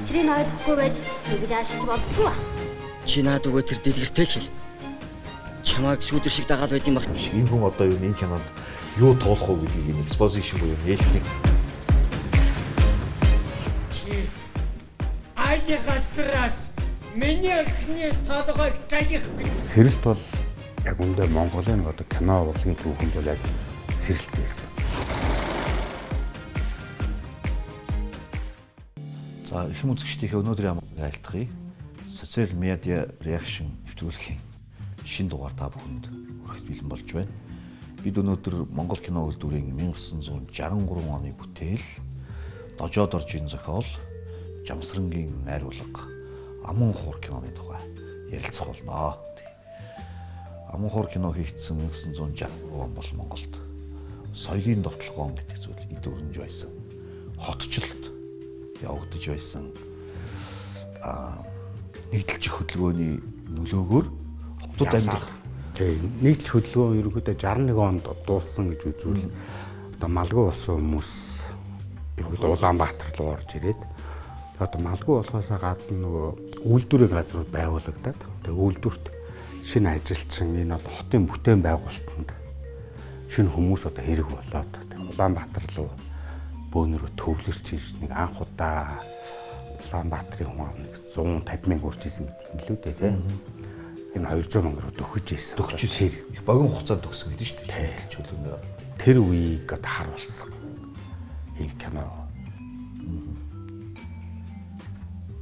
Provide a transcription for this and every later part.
Тэрийг ойлгохгүй байж тэгж аашиж болдгүй ба. Чи наад өгөө тэр дэлгэртэй хэл. Чамайг шүүдэр шиг дагаад байд юм баг. Энэ хүн одоо юу энэ кинонд юу туулах уу гэдгийг энэ экспозишн буюу нээлтний Айгатраас миний эхний толгойг гайх. Сэрэлт бол яг үндэ Монголын одоо кино урлагийн түүхэнд бол яг сэрэлтээсэн. За их үзэгчдийнхээ өнөөдрийн амралтыг айлтгая. Социал медиа реакшн нэвтрүүлгийн шин дугаар та бүхэнд хүрэхэд бэлэн болж байна. Бид өнөөдөр Монгол кино үйлдвэрийн 1963 оны бүтээл Дожоод оржийн зохиол Жамсрангийн найруулга Амун хуур киноны тухай ярилцах болно. Амун хуур кино хийгдсэн 1960 он бол Монголд соёлын довтлогоон гэдэг зүйл идөрнж байсан. Хотчлолт явагдаж байсан. Нийтлэг хөдөлгөөний нөлөөгөөр хотод амьдрах. Тийм, нийтлэг хөдөлгөөн ерөнхийдөө 61 онд дууссан гэж үзвэл одоо малгай болсон хүмүүс ерөнхийдөө Улаанбаатар руу орж ирээд одоо малгай болохоосоо гадна нөгөө үйлдвэрийн газрууд байгуулагдаад тэгээ үйлдвэрт шинэ ажилчин энэ одоо хотын бүтээн байгуулалтанд шинэ хүмүүс одоо хэрэг болоод Улаанбаатар руу бөөнөрөө төвлөрч ирж нэг анх удаа Улаанбаатарын хүн нэг 150 мянга урж исэн гэдэг юм лүү дээ тийм. Энэ 200 мянга руу дөхөж исэн. Дөхөж исэн. Их богино хугацаанд төгсөн гэдэг шүү дээ. Чөлөөнөөр. Тэр үеийг одоо харуулсан ийм кино.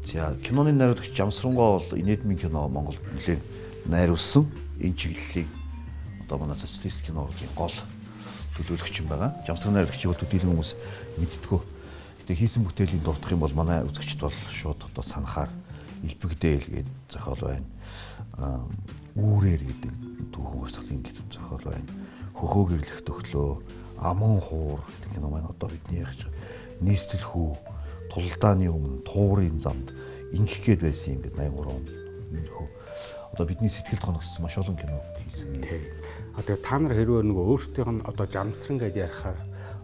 За киноны найруулагч Жамсрангоо бол инээдмийн кино Монголд нэлээд найруулсан. Энэ чиглэлийг одоо манай социалист кино урлагийн гол төлөөлөгч юм байгаа. Жамсран найруулагчийг бол төдийлөн хүмүүс мэддэггүй. Гэтэ хийсэн бүтээлийн дурдах юм бол манай үзэгчд бол шууд одоо санахаар Илбэгдээл гэдэг зохиол байна. Үүрээр гэдэг түүхэн урсгалын гэдэг зохиол байна. Хөхөө гэрлэх төглөө, Амун хуур гэдэг кино маань одоо бидний ярьж байгаа. Нийслэл хүү, Тулдааны өмнө, Туурын замд ингэх гээд байсан юм гэдэг 83 он. Иймэрхүү одоо бидний сэтгэлд хоногссон маш олон кино хийсэн. Тийм. Одоо та нар хэрвээ нөгөө өөрсдийнх нь одоо Жамсран гэдээ ярихаар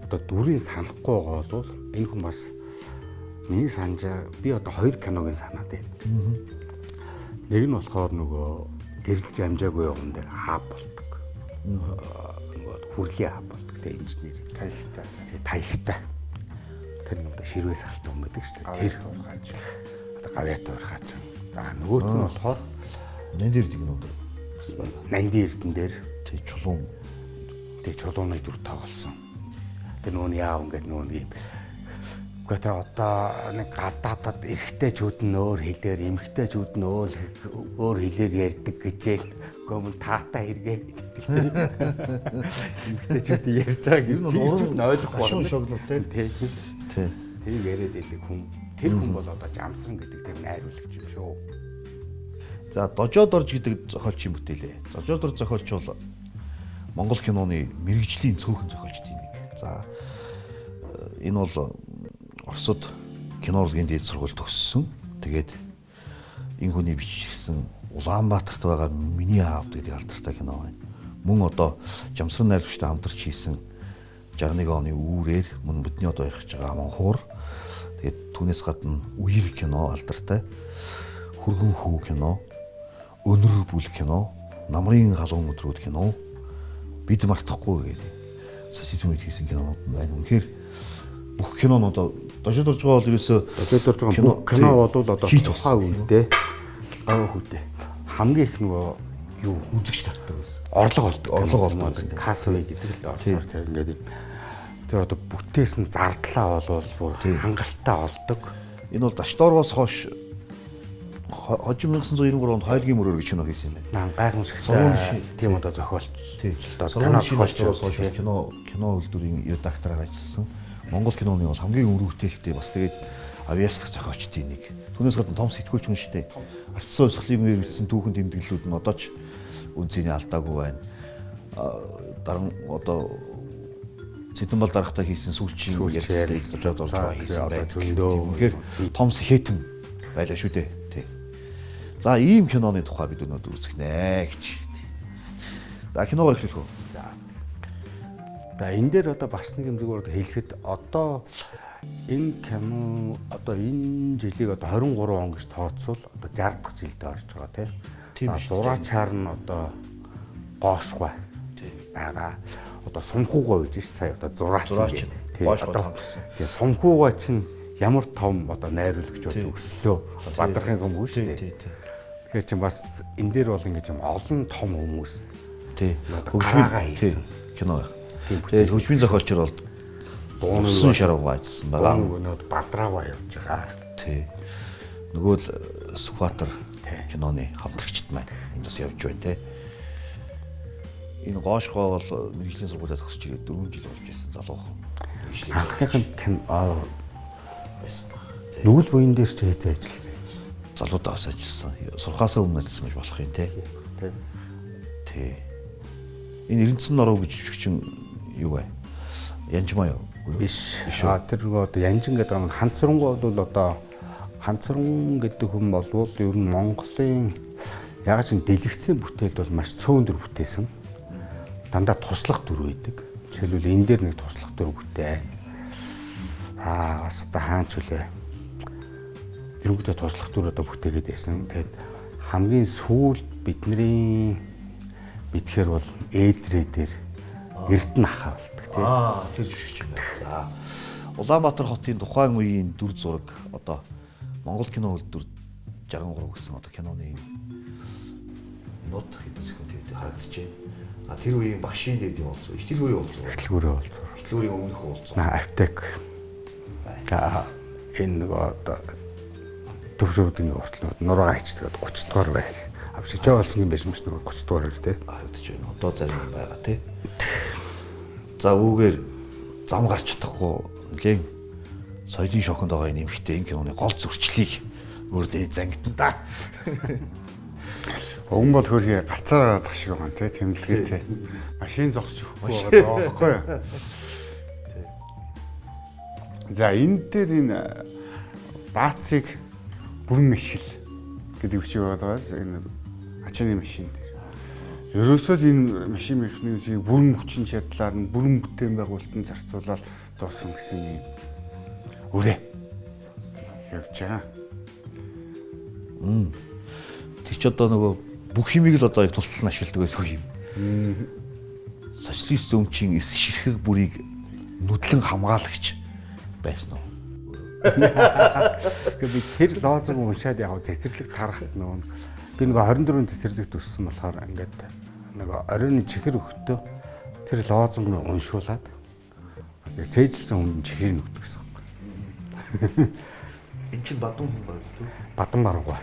одоо дүрийн санахгүй бол энэ хүн бас миний санджаа би одоо хоёр киногийн санаад байна. Нэг нь болохоор нөгөө гэрэлж амжаагүй юм дээр хаав болдог. Нөгөө хүрлийн хаав болдог те инженер. Таягтай. Таягтай. Тэр нэг одоо ширвээс халтаа юм байдаг шүү дээ. Тэр уурхаач. Одоо гавьяат уурхаач. За нөгөөт нь болохоор Нандин эрдэнэ өндөр. Нандин эрдэн дээр тэг чулуун. Тэг чулууны дүр тоглосон. Тэр нөгөө яав ингээд нөгөө юм. Гэхдээ тэр одоо нэг гадаадад эрэгтэйчүүд нь өөр хэлээр, эмэгтэйчүүд нь өөр хэлээр ярьдаг гэжээ. Гомн таата хэрэгээ. Эмэгтэйчүүд ярьж байгааг юм чинь ойлгохгүй шон шоглоо тий. Тий. Тэрийг яриад идэг хүн. Тэр хүн бол одоо Жамсран гэдэг тэр найруулагч юм шүү. За Дожоод орж гэдэг зохиолчийн бүтээлээ. Дожоод орж зохиолч бол Монгол киноны мэрэгжлийн цөөхөн зохиолчдын нэг. За энэ бол Оросд кино урлагийн дээд сургууль төгссөн. Тэгээд энэ хүний бичсэн Улаанбаатарт байгаа миний аав гэдэг алдартай кино байна. Мөн одоо Жамсран найруулагчтай хамтарч хийсэн 61 оны Үүрээр мөн бидний одоо ярих гэж байгаа Амун хуур. Тэгээд түүнээс гадна Үер кино алдартай. Хүргэн хүү кино, Өнөр бүл кино, Намрын галуун өдрүүд кино, Бид мартахгүй гэдэг социализм үед хийсэн кинонууд байна. Үнэхээр бүх кинонууд Дожоод орж байгаа бол ерөөсөө Дожоод орж байгаа бүх кино бол одоо тухайн үедээ хүүдээ хамгийн их нөгөө юу үзэгч татдаг байсан. Орлого болдог. Касвей гэдэг л орсоор тийм ингээд тэр одоо бүтээсэн зардлаа бол хангалттай олдог. Энэ бол Даштороос хойш хожим 1993 онд Хойлгийн мөрөөр гэж кино хийсэн юм байна. Гайхамшигтай тийм одоо зохиолч. Тийм. Даштороос хойш кино үйлдвэрийн редактораар ажилласан. Монгол киноны бол хамгийн өрөвдөлттэй бас тэгээд авиаслах зохиолчдын нэг. Түүнээс гадна том сэтгүүлч хүн шүү дээ. Ардсан өсгөлийн мэргэжсэн түүхэн тэмдэглэлүүд нь одоо ч үнцний алдаагүй байна. Дараа одоо Цэдэнбал дарахтаа хийсэн сүүлчийн ярьцлыг Дожоод орж байгаа хийсэн байх. Тэгэхээр том сэхэтэн байлаа шүү дээ. Тий. За ийм киноны тухай бид өнөөдөр үзэх нэ гэж. За киногоо эхлэх үү? За энэ дээр одоо бас нэг юм зүгээр хэлэхэд одоо Энэ кино одоо энэ жилиг одоо 23 он гэж тооцвол одоо 60 дахь жилд орж байгаа тийм. Зураачаар нь одоо гоошгой байгаа. Одоо сумхуугаа гэж сая одоо зураач гэдэг. Тийм одоо тийм сумхуугаа чинь ямар том одоо найруулагч болж өслөө. Бадрахын сумхуу шүү дээ. Тэгэхээр чинь бас энэ дээр бол ингэж юм олон том хүмүүс тий хөгжмийн кино байх. Тэгээд хөгжмийн зохиолчор бол дуунсан шаруугаа ажилласан байгаа. Нөгөө бадрааваа явж байгаа. Тий. Нөгөө л Сүхбаатар киноны хамтрагчд маань энд бас явж байна те. Энэ гоошгоо бол мэргэжлийн сургуулиуд төгсөж ирээд 4 жил болж байсан залуухан. Анхны кино байсан баг. Нүгэл буян дээр ч хэзээ ажилласан. Залуудаа бас ажилласан. Сурхаасаа өмнө ажилласан гэж болох юм те. Тий. Энэ Эрдэнэсэн нороо гэж чинь юу вэ? Янжмаа юу? Биш. Тэр нөгөө одоо Янжин гэдэг нь ханцрангуу бол одоо ханцран гэдэг хүн болвол ер нь Монголын яг ч дэлгэцийн бүтээлд бол маш цөөндөр бүтээсэн. Дандаа туслах дүр байдаг. Жишээлбэл энэ дээр нэг туслах дүр бүтээ. Бас одоо хаач үлээ. Тэрүүгдээ туслах дүр одоо бүтээгээд байсан. Тэгээд хамгийн сүүлд бидний мэдхээр бол ээдрээ дээр Эрдэнэ ахаа болдог тийм. Тэр жишгч юм байна. За. Улаанбаатар хотын тухайн үеийн дүр зураг одоо Монгол кино үйлдвэр 63 гэсэн одоо киноны нот хэдэн секунд харагдаж байна. Тэр үеийн багшийн дэд юм болсон. Ихтэлгүүрийн уулзсан. Ихтэлгүүрийн уулзсан. Ихтэлгүүрийн өмнөх уулзсан. Аптек. За энэ нөгөө одоо төвшөөдийн уртлууд нуруугаа ичдэг 30 дугаар байр. Авшигчаа болсон юм биш мэт нөгөө 30 дугаар байр тий. Харагдаж байна. Одоо зарим байгаа тий. За үүгээр зам гарч чадахгүй нэлээд соёлын шоконд байгаа энэ эмэгтэй энэ киноны гол зөрчлийг өөрдөө зангидан да. Өвн бол хөрхий галцаар гарах шиг байгаа тий тэмдэглэгээтэй. Машин зогсож өгөхгүй байгаа байхгүй юу? За энэ дээр энэ даацыг бүрэн мэшгэл гэдэг үгчийг байгаас энэ ачааны машин дээр. Ерөөсөө энэ машин механикийг бүрэн хүчин чадлаар нь бүрэн бүтээн байгуулалтанд зарцуулаад дуусан гэсэн юм үрээ явж байгаа. Тэр ч одоо нөгөө бүх юмыг л одоо яг тултал нь ашигладаг байсан юм. Социалист өмчийн эс ширхэг бүрийг нүдлэн хамгаалагч байсан уу? Тэгэхээр би тэр лозог уншаад яг цэцэрлэг тарахт нөгөө би нөгөө 24 цэцэрлэгт өссөн болохоор ингээд нөгөө оройн чихэр өгтөө тэр лозог нь уншуулад цээжилсэн хүн чихэр нөгдөг гэсэн юм. Энд чинь бадун хүн байна шүү. Бадан баруугаа.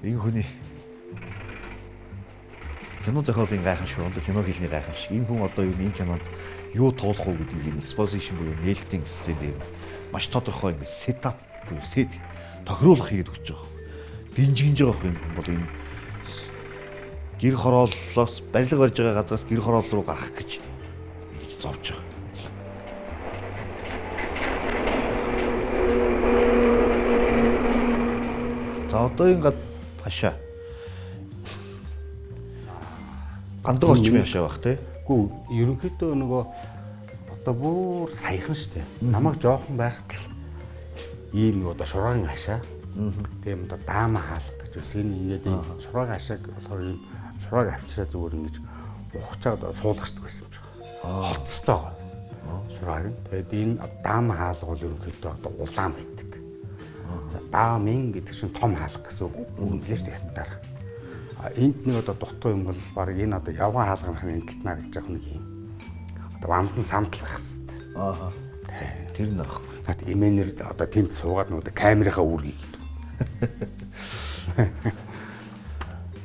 Энэ хүний кино зохиолын гайхамшиг, одоо кино хэлний гайхамшиг. Энэ хүн одоо энэ кинонд юу туулах уу гэдгийг энэ exposition буюу нээлтийн сцен дээр маш тодорхой ингэ setup буюу set тохируулах хийгээд өгч байгаа. Динжигж байгаа юм бол энэ гэр хорооллоос барилга барьж байгаа газраас гэр хороол руу гарах гэж зовж байгаа. За одоо ингэ хашаа. Гандаг орчмын хашаа байх тий. Гэхдээ ерөнхийдөө нөгөө одоо бүр саяхан штэ. Намайг жоохон байхад л ийм нөгөө одоо шураагийн хашаа. Тийм одоо даама хаалга гэж бас энэ ингээд шураагийн хашааг болохоор ийм шурааг авчраа зүгээр ингэж ухчаад суулгачдаг байсан юм шиг. Холцтой. Шурааг нь. Тэгээд энэ даама хаалга бол ерөнхийдөө одоо улаан байдаг. Даамын гэдэг чинь том хаалга гэсэн үг нэлээс ятаар. Энд нэг одоо дутуу юм бол баг энэ одоо явган хаалганы эндэлтнаа гэж яг нэг юм. Одоо амтан самтал байх хэвээр. Тэр нь аахгүй. Наад эмээнэр одоо тэнд суугаад нөгөө камерынхаа үүргийг гэдэг.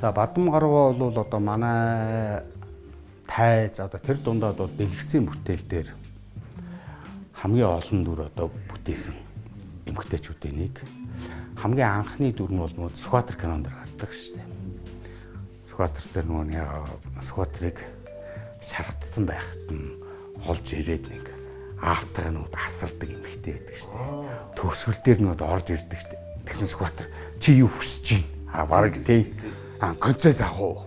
За бадам гаргаа бол одоо манай тайз одоо тэр дундаа одоо дэлгэцийн бүтээл дээр хамгийн олон дүр одоо бүтээсэн эмгтээчүүдийн нэг. Хамгийн анхны дүр нь бол нөгөө Сүхбаатар кинонд гардаг шүү дээ. Сүхбаатар дээр нөгөө Сүхбаатарыг шаргатсан байхад нь олж ирээд нэг аавтайгаа нөгөө асардаг эмгтээ байдаг шүү дээ. Төгсгөл дээр нөгөө орж ирдэг шүү дээ. Тэгсэн Сүхбаатар чи юу хүсэж байна? Бараг тий. Концерт авах уу?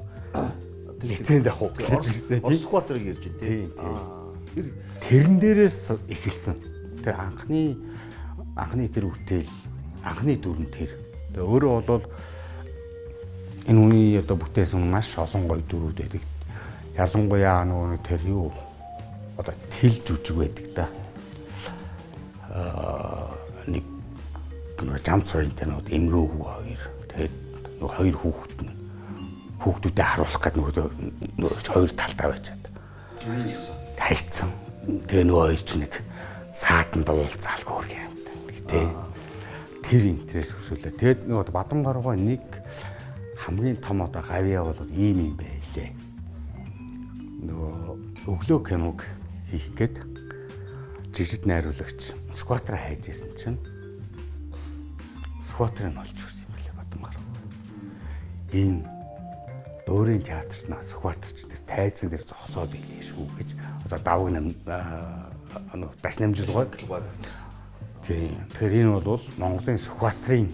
Лиценз авах уу? Сүхбаатарыг ярьж байна тий. тэрэн дээрээс эхэлсэн. Тэр анхны тэр бүтээл, анхны дүрэн тэр. Тэгээ өөрөө бол энэ үеийн одоо бүтээсэн маш олон гоё дүрүүд байдаг. Ялангуяа нөгөө тэр юу одоо тэл жүжиг байдаг да. Нэг зам цоён танууд эмрөөгүй хоёр. Тэгээд нөгөө хоёр хүүхдүүдэд харуулах гэдэг нөгөө хоёр талдаа байжаад. Хайцсан. Тэгээ нөгөө хоёр ч нэг саатан дуулцаалгүй үргэ юм тий. Тэр интерес өсвөлээ. Тэгээд нөгөө Бадамгарууга нэг хамгийн том одоо гавьяа бол ийм юм байлээ. Нөгөө өглөө киног хийх гээд жижиг найруулагч скватра хайж исэн чинь скватрын олж өгсөн юм билээ Бадамгаруу. Энэ дуурийн театрт наа скватрч тэр тайзан дээр зогсоод ийлээ шүү гэж одоо давг даш намжилгаад тийм. Тэгэхээр энэ бол Монголын скватрын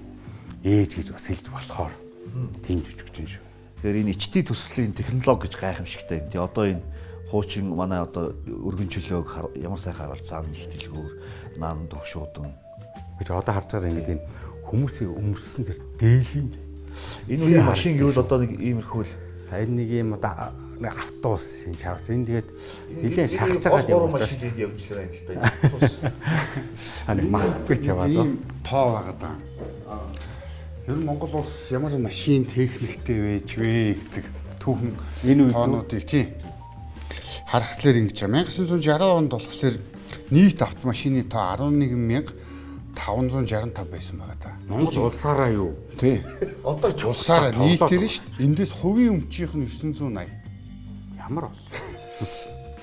ээж гэж бас хэлж болохоор тийм жүжигчин шүү. Тэгэхээр энэ ичтий төслийн технологи гэж гайхамшигтай юм. Тий одоо энэ хуучин манай одоо өргөн чөлөөг ямар сайхан харуул цаана ихтэлгүүр наан төгшөөдөн гэж одоо харж байгаа ингээд энэ хүмүүсийг өмөрсөн тэр дээлийн энэ үеийн машин гэвэл одоо нэг иймэрхүү л энэ нэг юм одоо нэг автобус юм чавс. Энэ тэгээд нэлээд шахаж байгаа юм байна. машин энд явж байгаа юм л та. Энэ маск гэж яваад ийм тоо байгаа даа. Ер нь Монгол улс ямар машин техниктэй байж вэ гэдэг түүхэн энэ үед тоонуудыг тийм харахад ингэж байгаа. 1960 онд болохоор нийт автомашины тоо 11,565 байсан байгаа та. Монгол улсаараа юу? Тий. Одоо ч улсаараа нийтээр шүү дээ. Эндээс хувийн өмчийнх нь 980. Ямар бол?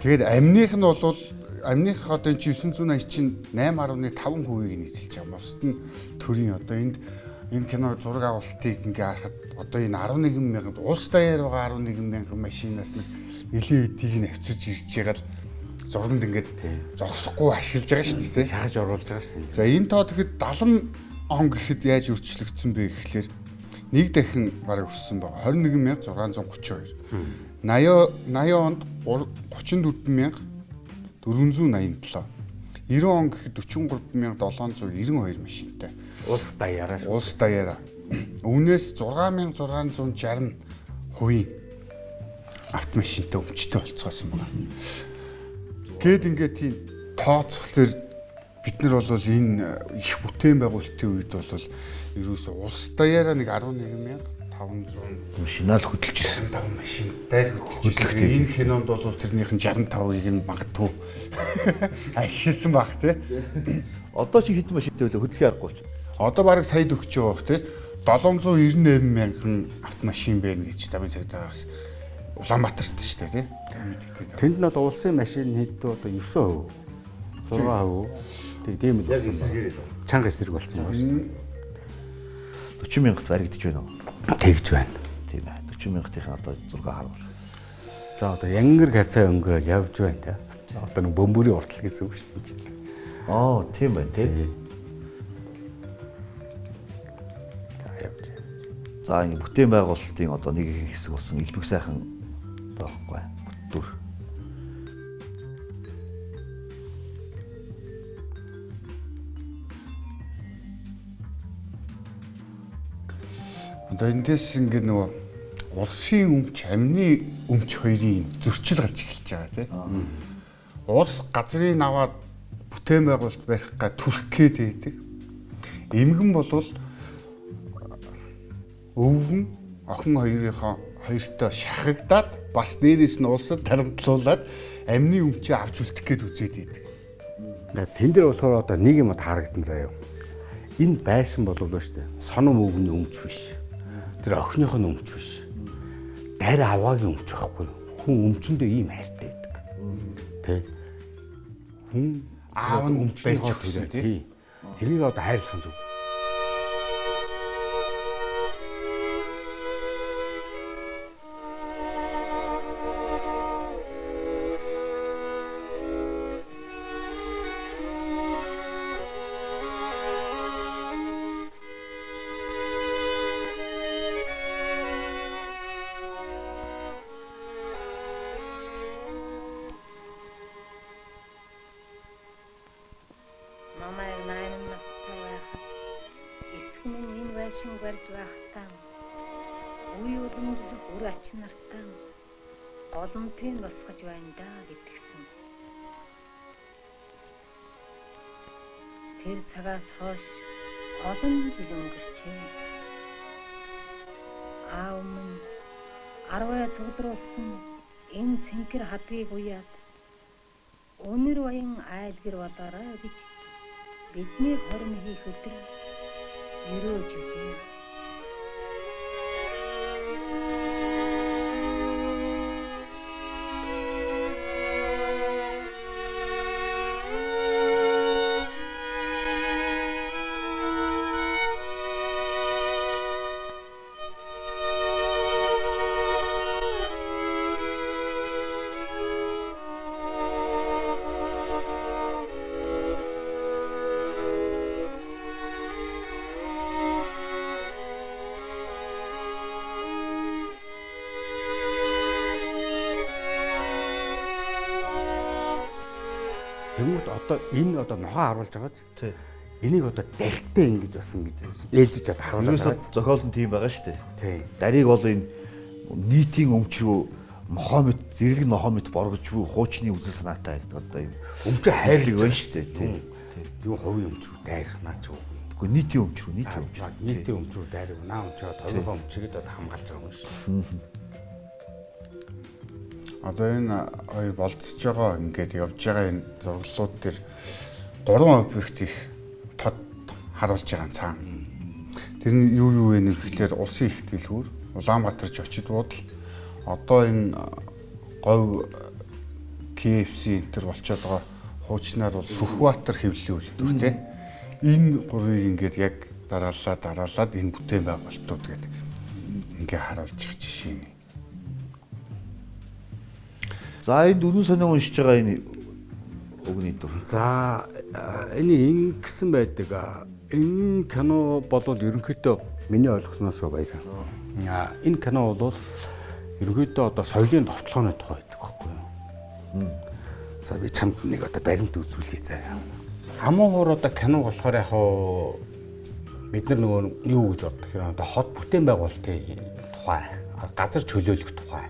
Тэгээд амных нь бол амных одоо энэ 980 чинь 8.5%-ийг нийцэлж байгаа. Бусд нь төрийн одоо энэ кино зураг авалтыг ингээ харахад одоо энэ 11,000 улс даяар байгаа 11,000 машинаас нэг нэлээдийг нь авчирч ирж байгаа л зурганд ингээд зогсохгүй ашиглаж байгаа шүү дээ. Шахаж оруулж байгаа шүү дээ. За энэ тоо тэгэхэд 70 он гэхэд яаж өөрчлөгдсөн бэ гэхлээр нэг дахин бараг өссөн байгаа. 21,632. 80 онд 34,487. 90 он гэхэд 43,792 машинтай. Улс даяараа шүү. Улс даяараа. Үүнээс 6,660 хувийн автомашинтай өмчтэй болцгоосон байна. Гээд ингээд тийм тооцохлоор бид нар бол энэ их бүтээн байгуулалтын үед бол ерөөсөө улс даяараа нэг 11,500 машинаар хөдөлж ирсэн. 5 машинтай л хөдөлж ирсэн. Энэ кинонд бол тэрнийх нь 65%-ыг нь магадгүй ашигласан баг тий. Одоо чи хэдэн машинтай вэ хөдөлгөөн аргагүй ч. Одоо бараг сая өгч байгаа тий. 798,000 автомашин байна гэж замын цагдаа бас Улаанбаатарт шүү дээ тий. Тэнд над улсын машин хэд одоо 9%, 6%. Тийм л болсон байна. Чанга эсрэг болсон байна шүү дээ. 40,000-т баригдаж байна уу? Тэгж байна. Тийм ээ. 40,000-ийн одоо 6 харуул. За одоо Янгар кафе өнгөөл явж байна те. Одоо нэг бөмбөрийн уртал гэсэн үг шүү дээ. Аа, тийм байна тий. Явж. За ингэ бүтээн байгуулалтын одоо нэг их хэсэг болсон элбэг сайхан тоохгүй дүр. Одоо эндээс ингээд нөгөө улсын өмч, амны өмч хоёрын зөрчил гарч эхэлж байгаа тийм. Улс газрын аваад бүтээн байгуулалт барих га түрх гээд байдаг. Эмгэн болвол өвгөн охин хоёртой шахагдаад бас нэрээс нь улсад тарамтлуулаад амны өмчөө авч үлдэх гээд үзээд байдаг. Тэн дээр болохоор одоо нэг юм харагдан заяа. Энэ байшин болов шүү дээ. Соном өвгөний өмч биш. Тэр охиных нь өмч биш. Дарь аваагийн өмч байхгүй. Хүн өмчөндөө ийм хайртай байдаг. Тэ. Хүн аав нь өмч барьж өгсөн тий. Тэрийг одоо хайрлах нь зүг. намайг 8 настай байхад эцэг минь энэ байшин барьж байхдаа үе уламжлах үр ач нартай голомтын босгож байна да гэдгсэн. Тэр цагаас хойш олон жил өнгөрчээ. Аав минь 10 цуглуулсан энэ цэнхэр хадгийг уяад өнөр баян айлгэр болоорой гэж бидний хорин хийх өдөр өрөөж үлээ. Тэнгүүд одоо энэ одоо нохоо харуулж байгааз. Тий. Энийг одоо дэрхтээ ингэж бас ингэж ээлжиж чад харуулж байгаа. Зохиол нь тийм байгаа шүү дээ. Тий. Дарийг бол энэ нийтийн өмч рүү нохомит зэрлэг нохомит боргож буй хуучны үзэл санаатай одоо юм Өмчөө хайрлаг байна шүү дээ. Тий. Юу хувийн өмч рүү дайрах наа ч үгүй. Гэхдээ нийтийн өмч рүү нийтийн өмч. Нийтийн өмч рүү дайрах наа өмчөө товгоо өмчгээд одоо хамгаалж байгаа юм шүү. Одоо энэ хоёр болцож байгаа ингээд явж байгаа энэ зураглалууд дээр 3 объект их тод харуулж байгаа цаана. Тэр нь юу вэ гэхээр улсын их дэлгүүр, Улаанбаатарч очид буудал, одоо энэ говь KFC энтер болчиход байгаа хуучнаар бол Сүхбаатар хэвлэлийн үйлдвэр тийм. Энэ гурвыг ингээд яг дараалаад энэ бүтээн байгуулалтууд гэдэг ингээд харуулж байгаа жишээ нь. За энэ дөрвөн сонио уншиж байгаа энэ өгний дүр. За энэ ингэсэн байдаг. Энэ кино болвол ерөнхийдөө миний ойлгосноос баяр. Энэ кино бол ерөнхийдөө одоо соёлын товтлооны тухай байдаг байхгүй юу? За би чамд нэг одоо баримт үзүүлье заяа. Хамгийн хор одоо кино болохоор яг бид нар нөгөө юу гэж боддог юм одоо хот бүтээн байгуулалтын тухай, газар чөлөөлөх тухай.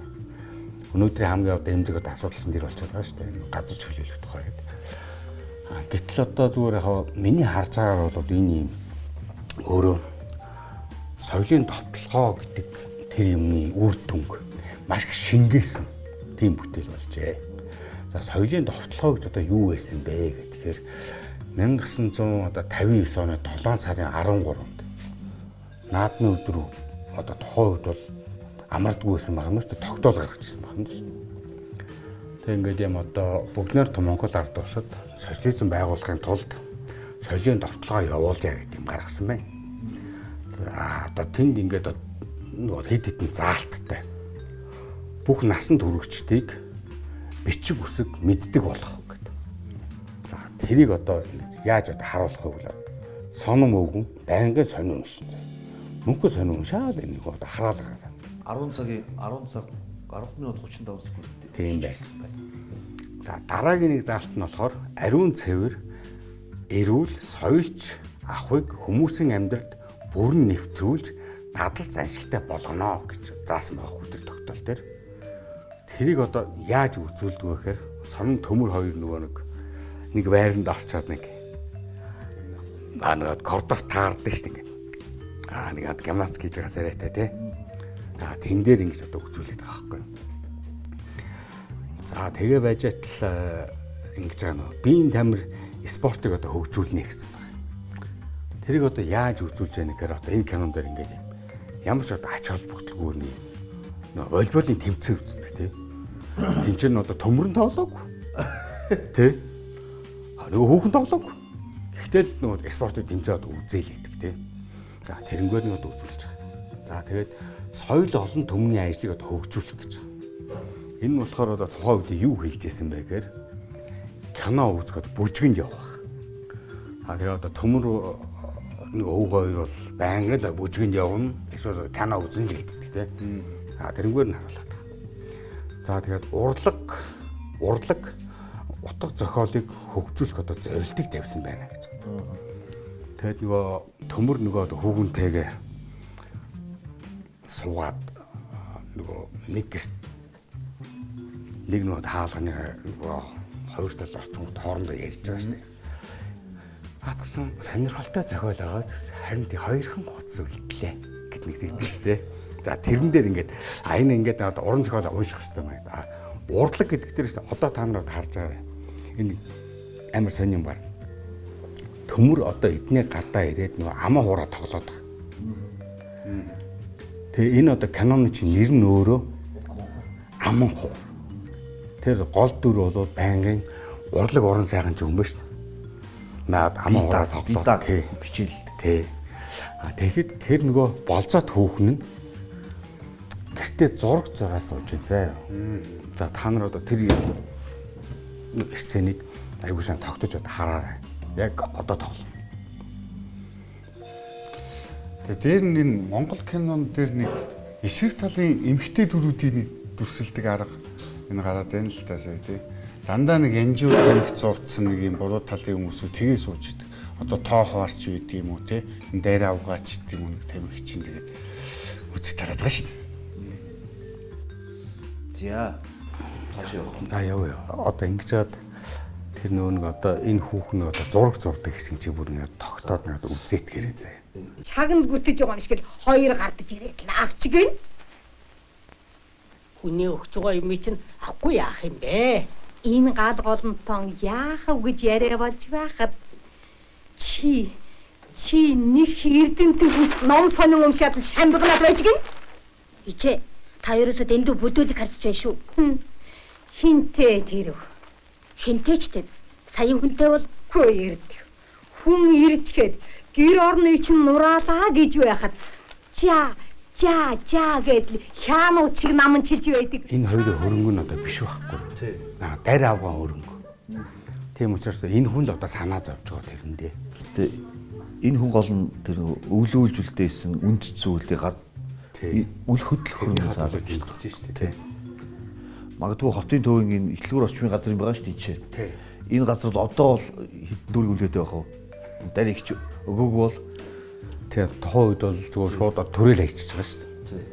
Өнөөдрийн хамгийн одоо эмзэг одоо асуудал чинь дэр болчиход байгаа шүү дээ. Газар чөлөөлөх тухай гэдэг. Гэтэл одоо зүгээр яг миний харж байгаагаар бол энэ юм өөрөө соёлын товтлогоо гэдэг тэр юмны үр дүнг маш их шингээсэн тийм бүтээл болжээ. За соёлын товтлогоо гэж одоо юу байсан бэ гэхээр 1959 оны 7 сарын 13-нд наадмын өдөр одоо тухайн үед бол амардгүй байсан баг юм шүү дээ. Тогтоол гаргаж ирсэн баг юм шүү. Тэг ингээд юм одоо бүгднээр Монгол ард улсад социализм байгуулахын тулд соёлын товтлогоо явуулъя гэдэг юм гаргасан байна. За одоо тэнд ингээд нөгөө хэд хэдэн заалттай бүх насанд хүрэгчдийг бичиг үсэг мэддэг болгох гэдэг. За тэрийг одоо яаж одоо харуулах вэ гэвэл сонон өвгөн байнгын сонин уншин заяа. Мөнхөө сонин уншаад энийг одоо хараалаа. 10 цаг 10 минут 35 секунд. Тийм байсан байна. За дараагийн нэг заалт нь болохоор ариун цэвэр, эрүүл, соёлч ахуйг хүмүүсийн амьдралд бүрэн нэвтрүүлж дадал заншилтай болгоно гэж заасан байгаа хүтэр тогтоол дээр. Тэрийг одоо яаж үзүүлдэг вэ гэхээр сонин төмөр хоёр нөгөө нэг байранд орчоод нэг коридор таардаг шүү дээ. Нэг гимнаст хийж байгаа сарайтай тий. Тэн дээр ингэж одоо үзүүлээд байгаа байхгүй. За тэгээ байж атал ингэж байгаа нөө биеийн тамир спортыг одоо хөгжүүлнэ гэсэн байна. Тэрийг одоо яаж үзүүлж яах гэхээр одоо энэ кинон дээр ингэж ямар ч одоо ач холбогдолгүй нөө волейболын тэмцээн үздэг тий. Тэн чинь одоо төмөрн тоглоагүй. Тий. Нөгөө хүүхэн тоглоагүй. Гэхдээ нөгөө спортын тэмцээн одоо үзээлээдэг тий. За тэрнгээр нь одоо үзүүлж байгаа. За тэгээд соёл олон түмний ажлыг одоо хөгжүүлэх гэж байна. Энэ нь болохоор одоо тухайн үед юу хэлж ирсэн бэ гэхээр кино үзэхэд бүжгэнд явах. Тэгээ одоо төмөр нэг өвгөө хоёр бол байнгын бүжгэнд явна. Эсвэл кино үзэн л гэдэг тийм. Тэрнгээр нь харуулдаг. За тэгээд урлаг утга зохиолыг хөгжүүлэх одоо зорилтыг тавьсан байна гэж. Тэгэд нөгөө төмөр нөгөө хүүгэнтэйгээ суугаад нөгөө нэг гэрт нэг нөгөө таалганы нөгөө хоёр тал орчингууд хоорондоо ярьж байгаа шүү дээ. Хатсан сонирхолтой зохиол байгаа зүс. Харин тий хоёрхан хуудас үлдлээ гэд нэг тэгдэж шүү дээ. За тэрэн дээр ингээд энэ ингээд одоо уран зохиол унших хэрэгтэй юм аа. Урдлаг гэдэг дээр одоо та нарууд харж байгаа. Энэ амар сонирн бар. Төмөр одоо эдний гадаа ирээд нөгөө амаа хураа тоглоод байгаа. Тэгээ энэ одоо киноны чинь нэр нь өөрөө аман хуур. Тэр гол дүр бол байнгын урлаг уран сайхан ч өмбөш. Наад аман хураа тоглоод тий бичээл. Тий. А тэгэхэд тэр нөгөө болцоод хүүхэн нь гэртээ зураг зураас сууж заа. За та нар одоо тэр сценийг аягүй сайн тогтож одоо хараарай. Яг одоо тоглоно. Тэгээ дээр нь энэ Монгол кинон дээр нэг эсрэг талын эмхтэй дөрүүдийн дүрсэлдэг арга энэ гараад байна л да сая тий. Дандаа нэг янжуур тамхи зурцсан нэг юм буруу талын хүмүүсүүд тгээ сууж идэг. Одоо тоохоорч үйд юм уу тий. Энэ дайр авгаач гэдэг юм нэг тамхи чинь тэгээд үз тараад байгаа шүү дээ. За. Яа. Одоо ингэж чад тэр нэг одоо энэ хүүхэн одоо зураг зурдаг хэсэг чи бүр ингэ тогтоод нэг үзээтгэрээ заяа. Чагнал гүтэж байгаа юм шиг л хоёр гардаж ирээд л авч гин. Хүний өгч байгаа юм чинь авахгүй яах юм бэ? Энэ гал голонтон яахав гэж яриа болж байхад чи нэг эрдэмтэн хүн ном сонин умшаад л шамбагнаад байж гин. Ичээ та ерөөсөө дэндүү бүдүүлэг харцж байна шүү. Хинтээ тэрв. Хинтээчтэй саяын хүнтэй бол хөө ирдэг. Хүн ирчгээд гэр орны чинь нураалаа гэж байхад жа гэдэл хяанууд шиг наман чилж байдаг. Энэ хоёрын хөрөнгө нь одоо биш байхгүй. Тий. Дарь авгаа хөрөнгө. Тийм учраас энэ хүн л одоо санаа зовж байгаа тэрэндээ. Гэтэ энэ хүн гол нь тэр өвлүүлжүүлдээсэн үнд зүйлийг гад үл хөдлөх хөрөнгө салж хэлцэж шүү дээ. Магадгүй хотын төвийн энэ итлгүүр орчмын газар юм байгаа шүү дээ. Тий. Энэ газар бол одоо бол хэдэн дүүрэг үлдээд байх вэ? Дарь ихч өгөөгүй бол тэгээ тухайн үед бол зүгээр шууд төрөл хайчиж байгаа шүү дээ.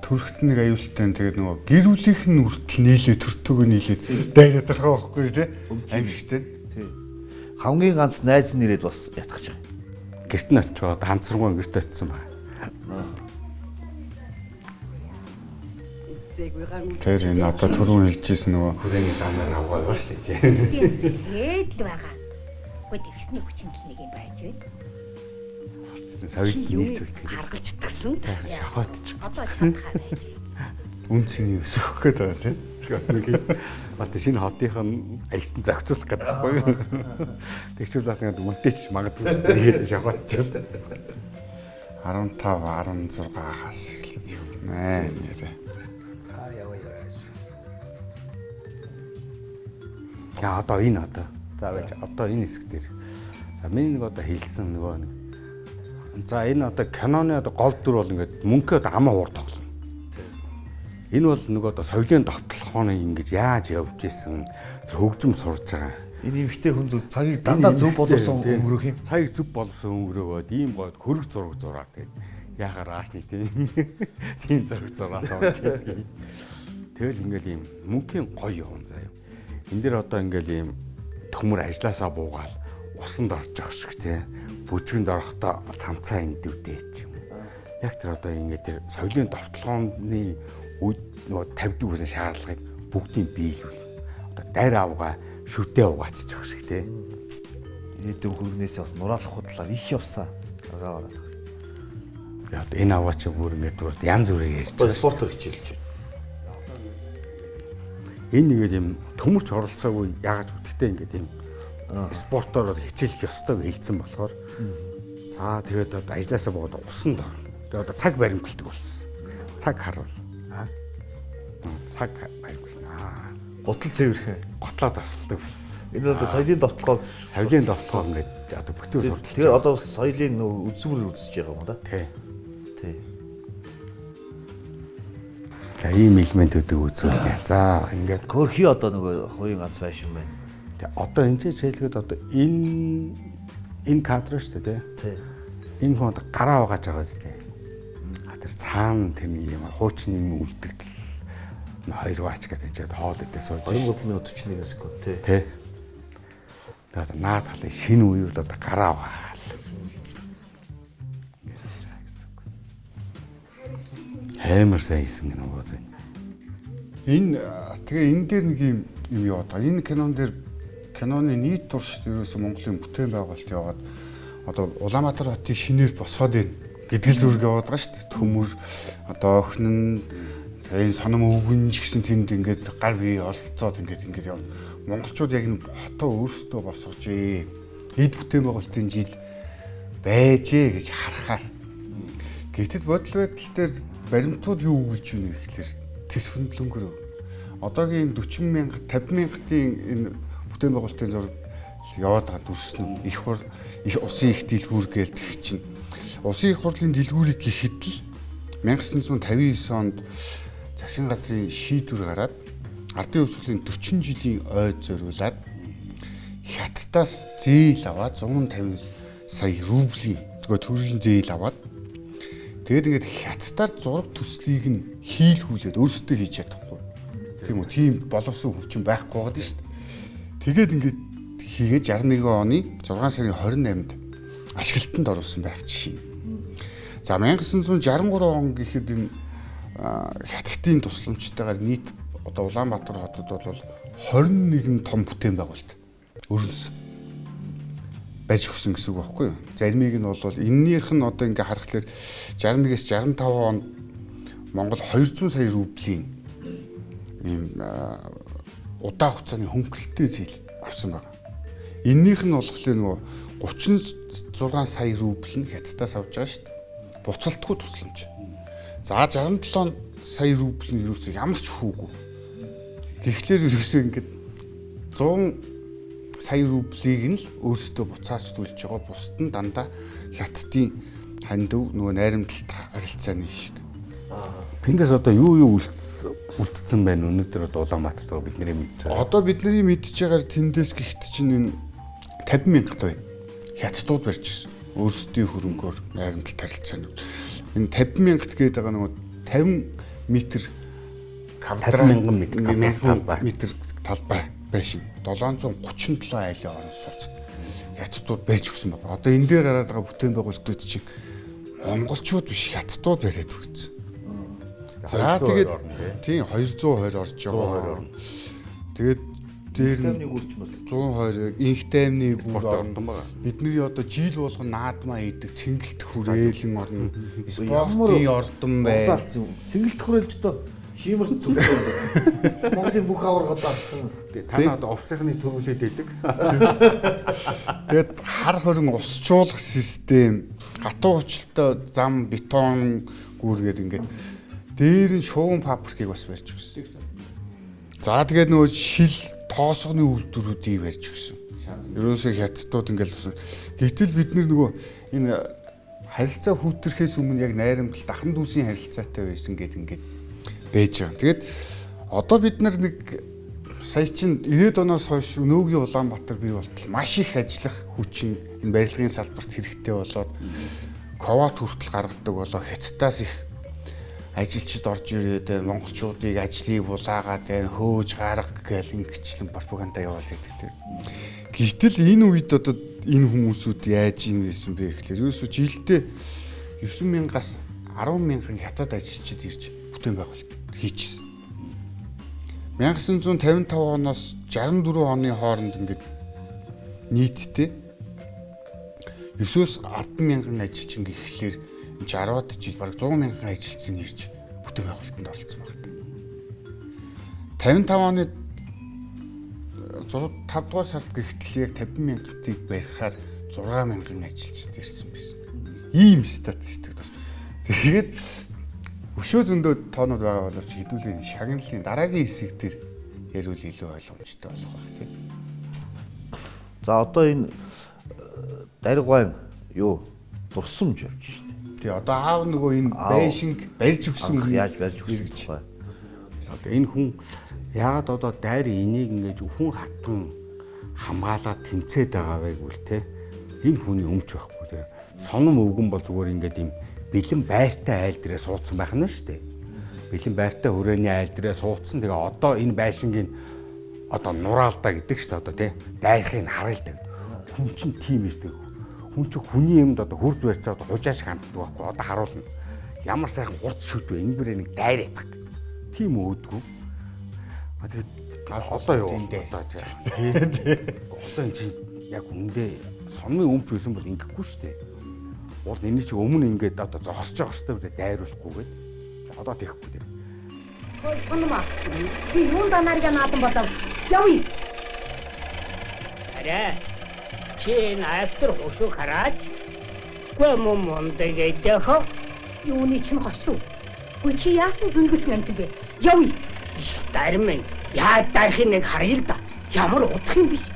Төрхт нэг аюултай тэгээд нөгөө гэр бүлийнх нь үртэл нийлээ төртөгөө нийлээд дайраад байгаа байхгүй тий. Аимшигтэй. Тий. Хамгийн ганц найз нэрэд бас ятгах гэж байгаа. Гэрт нь очиод ганцрангуй гэрт очисон байна. Тэр энэ одоо түрүүн хэлжсэн нөгөө хүрээний данаар авгаа яваа шүү дээ. Тэгээд л байгаа. Гэхдээ тэгсний хүчин л нэг юм байж байна. Савилт нийт үйл Харгалж тгсэн. шахаатч. Одоо чадхаа байж. үнцний өсөх гээд байгаа тийм. Бат шинэ хотынх нь аялсан зохицуулах гэдэг байхгүй юу? Тэгчүүл бас ингэ үнтэйч магадгүй тэгээд шахаатч. 15 16-аас эхлээд юм нэрэ. За одоо энэ одоо. За байж одоо энэ хэсэг дээр. За миний нэг одоо хэлсэн нөгөө нэг. За энэ одоо киноны одоо гол дүр бол ингээд мөнхөд амаа хуур тоглоно. Энэ бол нөгөө одоо соёлын довтлохооны ингэж яаж явж исэн тэр хөгжим сурж байгаа. Энэ эмхтэй хүн цагийг дандаа зөв боловсон өнгөрөх юм. Цагийг зөв боловсон өнгөрөөгөөд ийм гоод хөрөг зураг зураад тэгээд яхаар аашны тийм зураг зураад сууж байдаг. Тэгэл ингээд ийм мөнхийн гоё юм заяа. Энд дэр одоо ингээд ийм төмөр ажилласаа буугаал усанд орж явах шиг тий. Бүжгэнд орохдоо цамцаа эндүүдээ ч юм. Яг тэр одоо ингээд тэр соёлын довтлооны үед нөгөө тавьдаг байсан шаардлагыг бүгдийг биелүүл. Одоо дайр авгаа шүтээ угаачиж явах шиг тий. Эд хөргнээс бас нураалах худлаар их явсан. Аргаа бараад. Яг энэ аваач бүр ингээд янз бүрээр ярьж байгаа. Спортоор хичээлж байна. Энэ нэгээд юм төмөрч оролцоогүй яагаад гэдэгтэй ингээд юм спортоор хичээлэх ёстой гэж хэлсэн болохоор за тэгээд одоо ажилласаа бод усанд орно. Тэгээд одоо цаг баримталдаг болсон. Цаг харуул. Цаг баримтална. Гутал цэвэрхэн. Готлоо тасалдаг болсон. Энэ одоо соёлын довтлогоо тавилын довтлогоо ингээд одоо бүтэн сурталж. Тэгээд одоо соёлын үзмэр үзэж байгаа юм да. Тий. Тий. За ийм элементүүдийг үзүүлнэ. За ингээд Хөрхи одоо нөгөө хувийн ганц байшин байна. одоо энэ хэлгээд одоо энэ кадр шүү дээ. Тий. Энэ хүн одоо гараа угааж байгаа зү. Тэр цаана тэр нэг юм хуучин юм үлдэгдэл хоёр баач гэдэг энэ хоол идэ сууж. 2 минут 41 секунд тий. Тэ. Тэгээд наад талын шинэ үеүүд одоо гараа угаал. Хэмэр сайн хийсэн гэнэ уу зэ. Энэ тэгээ энэ дээр нэг юм яваад байгаа. Энэ кинон дээр киноны нийт турш ерөөсө Монголын бүтээн байгуулалт яваад одоо Улаанбаатар хотын шинээр босгоод байна гэдэг зүрэг яваад байгаа шүү дээ. Төмөр одоо охин нь тэгээ соном өвгөнж гэсэн тэнд ингээд гар бие олцоод ингээд яваад монголчууд яг энэ хотоо өөрсдөө босгожээ. Эд бүтээн байгуулалтын жил байжээ гэж харахаар. Гэтэл бодол байдал дээр баримтууд юу өгүүлж байна гэхэлэр тэс хөндлөнгөр. Одоогийн 40 мянга 50 мянгатын энэ бүтээн байгуулалтын зураг яваад байгаа дүрснэ. Их усын их дэлгүүр гэлдэх чинь. Усын их хурлын дэлгүүрийг гэхэд л 1959 онд засгийн газрын шийдвэр гараад ардын өвсгөлийн 40 жилийн ойд зориулаад хятадаас зээл аваад 150 сая рублийн төгрөгийн зээл аваад тэгээд ингээд хятадаар зураг төслийг нь хийлгүүлээд өөрсдөө хийж чадахгүй. Тийм үү? Тийм боловсон хүчин байхгүй байгаа дээ шүү дээ. Тэгээд ингээд хийгээд 61 оны 6 сарын 28-нд ашиглалтанд оруулсан байх жишээ. За 1963 он гэхэд энэ хятадын тусламжтайгаар нийт одоо Улаанбаатар хотод бол 21 том бүтээн байгуулалт өрнөсөн байж өгсөн гэсэн үг байхгүй юу? Заримыг нь бол эннийх нь одоо ингээ харахад 61-с 65 онд Монгол 200 сая рублийн ийм удаа хугацааны хөнгөлөлттэй зээл авсан байна. Эннийх нь болохоор нөгөө 36 сая рубль нь хятадаас авч байгаа шүү дээ. Буцалтгүй тусламж. За 67 сая рубль нь ерөөсөө ямар ч хүүгүй. Гэхдээ ерөөсөө ингээд 100 сая рублийг нь л өөрсдөө буцаацуулж байгаа. Бусд нь дандаа хятадын хандив нөгөө найрамдалт харилцааны шиг. Тэндээс одоо юу үлдсэн байна өнөөдөр одоо Улаанбаатарт бидний мэдж байгаа. Одоо бидний мэдж байгаагаар тэндээс гихт чинь энэ 50 мянгат байна. Хятадууд барьж гисэн. Өөрсдийн хөрөнгөөр найрамдалт харилцааны. Энэ 50 мянгат гэдэг байгаа нөгөө 50 метр квадрат 1000 метр талбай байшин 737 айлын орон сууц хятадууд барьж өгсөн байна. Одоо энэ дээр гараад байгаа бүтээн байгуулалтууд чинь монголчууд биш хятадууд бариад өгсөн. За тэгээд тийм 220 орж байгаа. Тэгээд дээр нь 120 инхтэй амны гүр орсон байна. Бидний одоо жил болгон наадмаа идэг цэнгэлт хүрээлэн орно. Спортын ордон байна. Цэнгэлт хүрээлж одоо химэрт зүгтэй. Монголын бүх аваргад авсан. Та надад овцсны төрүүлээд байдаг. Тэгээд хар хорин усчуулах систем, хатуу хүчлэлтэй зам, бетон гүүр гэдэг ингээд дээр нь шугам фабрикийг бас барьж өгсөн. За тэгээд нөгөө шил тоосгоны үйлдвэрүүдийг барьж өгсөн. Ерөөсөө хятадууд ингээд болсон. Гэтэл бид нөгөө энэ харилцаа хүүтэрхээс өмнө яг найрамдал дахан дүүсийн харилцаатай байсан гэдэг ингээд байж байгаа. Тэгээд одоо бид нар нэг сая чин 90-ад оноос хойш өнөөгийн Улаанбаатар бий болтол маш их ажиллах хүчин энэ барилгын салбарт хэрэгтэй болоод ковот хүртэл гаргадаг болоо хятадаас их ажилчид орж ирээд монголчуудыг ажлыг булаагаад хөөж гарах гэл ингэчлэн пропаганда явуулдаг тийм. Гэтэл энэ үед одоо энэ хүмүүсүүд яаж ийн гэсэн бэ гэхлээр ерөөсөө жилдээ 9000-аас 100000 хятад ажилчид ирж бүтээн байгуулалт хийчихсэн. 1955 оноос 64 оны хооронд ингээд нийтдээ 9-өөс 100000 ажилчин гэхлээр 60-аад жил бараг 100,000 ажилчин ирж бүтээн байгуулалтанд оролцсон байна. 55 оны 5 дугаар сард гэхтэл яг 50,000-ыг барихаар 6,000 ажилчид ирсэн байсан. Ийм статистик тоо. Тэгээд өшөө зөндөө тоонууд байгаа боловч хэдүүлээ шагналын дараагийн хэсэг дээр ярил илүү ойлгомжтой болох байх тийм. За одоо энэ даргуайн юу дурсамж явж штэ. Тэгээ одоо аав нөгөө энэ байшинг барьж өгсөн яаж барьж өгсөн гэж. Энэ хүн яагаад одоо дайр энийг ингэж хүн хатан хамгаалаад тэмцээд байгаа вэ гэвэл те энэ хүний өмч байхгүй те. Сонон өвгөн бол зүгээр ингээд юм бэлэн байртай айл дээрээ суудсан байх нь шүү дээ. Бэлэн байртай хүрээний айл дээрээ суудсан. Тэгээ одоо энэ байшингийн одоо нураалдаа гэдэг шүү дээ одоо те. Дайрхыг харалдаг. Хүн чинь тийм шүү дээ. Хүн чинь хүний юмд одоо хурд барьцаа одоо хужаа шиг ханддаг байхгүй. Одоо харуулна. Ямар сайхан хурц шүтвэ энэ бүрээ нэг дайр ятдаг. Тийм өөдгөө. Тэгээд одоо юу одоо энэ чинь яг үндэ сонмын өмч байсан бол ингэхгүй шүү дээ. Уул энэ чинь өмнө ингээд одоо зогсож байгаа хэвээр дайруулахгүйгээд одоо тийхгүй дээ. Хөөе сонмоо. Би юун данаарыг наадан болов. Явъя. Арай. Чи наастар хошуу хараад. Гүм мондөг яхаа. Юуны чинь хошуу. Өө чи яасан зөнгөсөн амт бэ? Явъя. Стармен яа дарахын нэг харъя л да. Ямар удах юм биш.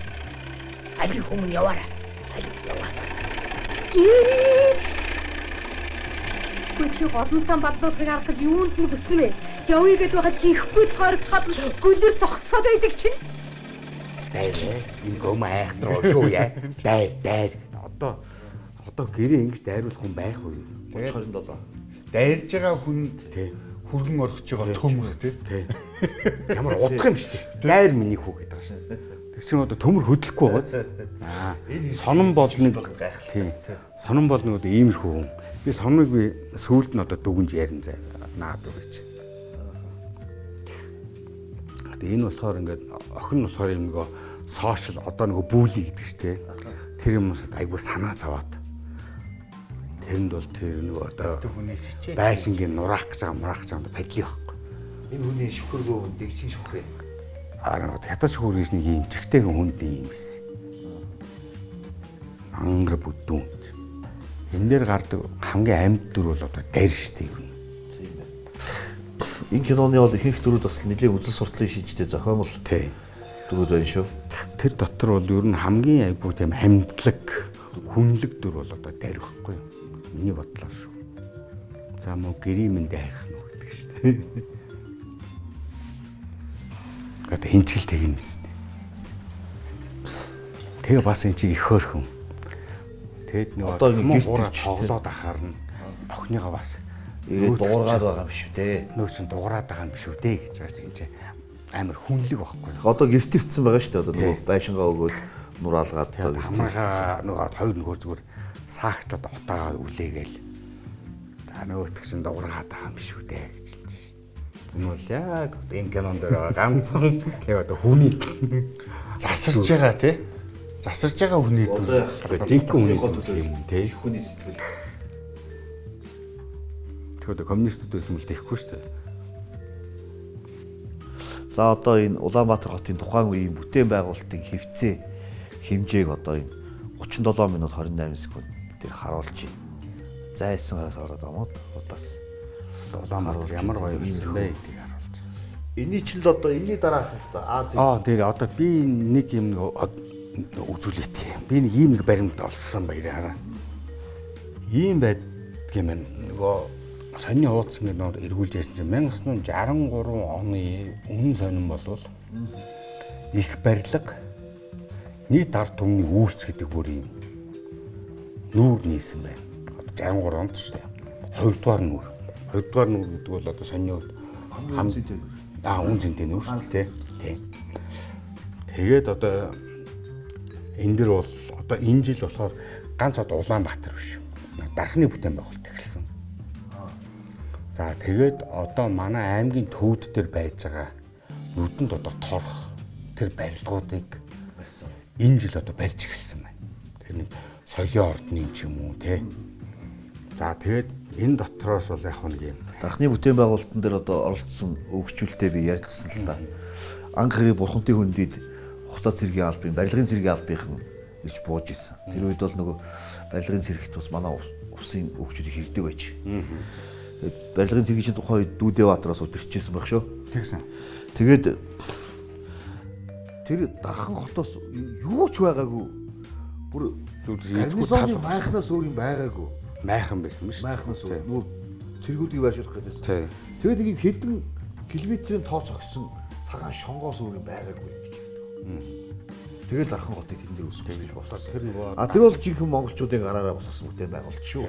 Али хүмүүн яваарай. Али яваа. Өө чи голомтон бадлуулахыг харах гэж юунд нь бүснэ вэ? Явъя гэдээ байхад чихгүй тохиорч чад гүлэр зогсоо байдаг чинь. Дайр энэ гоом айхтар шүү яа. Дайр. Одоо гэрээ ингэж дайруулах хүн байх уу? 27. Дайрж байгаа хүн хүргэн орхиж байгаа төмөр тий. Ямар удах юм шүү дээ. Дайр миний хүү гэдэг байгаа шүү дээ. Тэг чинь одоо төмөр хөдлөхгүй байгаа. Сонон бол нэг тий. Сонон бол нэг одоо иймэрхүү хүн. Би сонныг би сүүлд нь одоо дүгнж ярин зай наад өгөөч. Тэгээ энэ болохоор ингээд охин болохоор юм нөгөө сошиал одоо нөгөө бүли гэдэг шүү дээ. Тэр юмс айгүй санаа зовоод. Тэрэнд бол тэр нөгөө одоо байшингийн нураах гэж байгаа падли байхгүй. Энэ хүний шүхэргөө дэгчин шүхрээ. Аа хятад шүхэр гэж нэг юм чигтэйгэн хүнд юм байсан. Ангар бүдүүн. Энэ дээр гардаг хамгийн амьд дүр бол одоо дайр шүү дээ юу. Тийм байна. Энэ киноны бол ихэнх дүрүүд бас нэлийн үзэл суртлын шинжтэй зохиомл дүрүүд байна шүү. Тэр дотор бол ер нь хамгийн айгүй тийм амьдлаг, хүнлэг дүр бол одоо дайр байхгүй юу? Миний бодлоор шүү. За мөн гэрийн дайрах нь гэдэг шүү дээ. Гэхдээ хинчгэл тэгнэ биз дээ. Тэгээ бас эн чи их хөөрхөн. Тэгэд нэг одоо гэртэж тоглоод ахаарна. Охиныгаа бас ирээд дуургаад байгаа юм шүү дээ. Нөө чин дуураад байгаа юм шүү дээ гэж байгаа тийм чи амар хүнлэг байхгүй. Одоо гэртэлцсэн байгаа шүү дээ. Одоо нөгөө байшингаа өгөөл нураалгаад одоо хамаагаа нөгөө хоёр нөгөө зүгээр саагтад утаагаа үлээгээл. За нөгөөтг чин дуургаад байгаа юм шүү дээ гэж хэлж шүү. Энэ бол яг энэ кинонд байгаа ганцхан яг одоо хүний засарч байгаа тий. Засарч байгаа хүний дүр. Тинхэн хүний юм тий. хүний сэтгэл. Тэгэхээр коммунистууд байсан бол тэхгүй шүү дээ. За одоо энэ Улаанбаатар хотын тухайн үеийн бүтээн байгуулалтын хэвцээ хэмжээг одоо энэ 37 минут 28 секунд дээр харуулж байна. Зайсангаас ороод амууд удаас Улаанбаатар ямар гоё юм бэ гэдгийг харуулж. Эний чинь л одоо энэний дараах одоо Аз Тэр одоо би нэг юм үзүүлээд юм. Би нэг ийм нэг баримт олсон баяраараа. Ийм байдаг юм байна. Нөгөө сонины хуудас ингээд эргүүлж яасан чинь 1963 оны өмнө сонин болвол их барилга нийт ард түмний үүрц гэдэг бүр юм нүүр нээсэн байна. Одоо 63 онд шүү дээ. 2-р нүүр. 2-р нүүр гэдэг бол одоо сонины хувьд үн цэнтэй нүүр шүү дээ. Тийм. Тэгээд одоо энэ дэр бол одоо энэ жил болохоор ганц одоо Улаанбаатар биш. Дархны бүтээн байгуулалт эхэлсэн. За тэгээд одоо манай аймгийн төвд дээр байж байгаа нүдэнд одоо торох тэр барилгуудыг энэ жил одоо барьж эхэлсэн байна. Тэр нэг соёлын ордны юм ч юм уу те. За тэгээд энэ дотроос бол яг нэг юм дархны бүтээн байгуулалтын дээр одоо оролцсон өвгчүүлэлтэд би ярилцсан л да. Анх хэрэг бурхантын хөндөд хугацаа цэргийн албын барилгын цэргийн албынхан гэж бууж исэн. Тэр үед бол нөгөө барилгын цэрэгт бас манай усын өвгчүүдийг хэрдэг байж. Барилгын цэргийн тухай Дүүдээ Баатараас удирчижсэн байх шүү. тэгсэн. Тэгээд тэр дархан хотоос юу ч байгаагүй. Бүр эзгүй тал майхнаас өөр юм байгаагүй. Майхан байсан юм шүү. Майхнаас өөр нөгөө цэргүүдийг барьж явах гэсэн. Тий. Тэгээд нэг хэдэн километрийн тоо цогсон цагаан шонгоос өөр юм байгаагүй гэж. Тэгэл дархан хотыг тэн дээр үсгэж гэж болсон. Тэр нөгөө Тэр бол жинхэнэ монголчуудын гараараа босгосон бүтээн байгуулт шүү.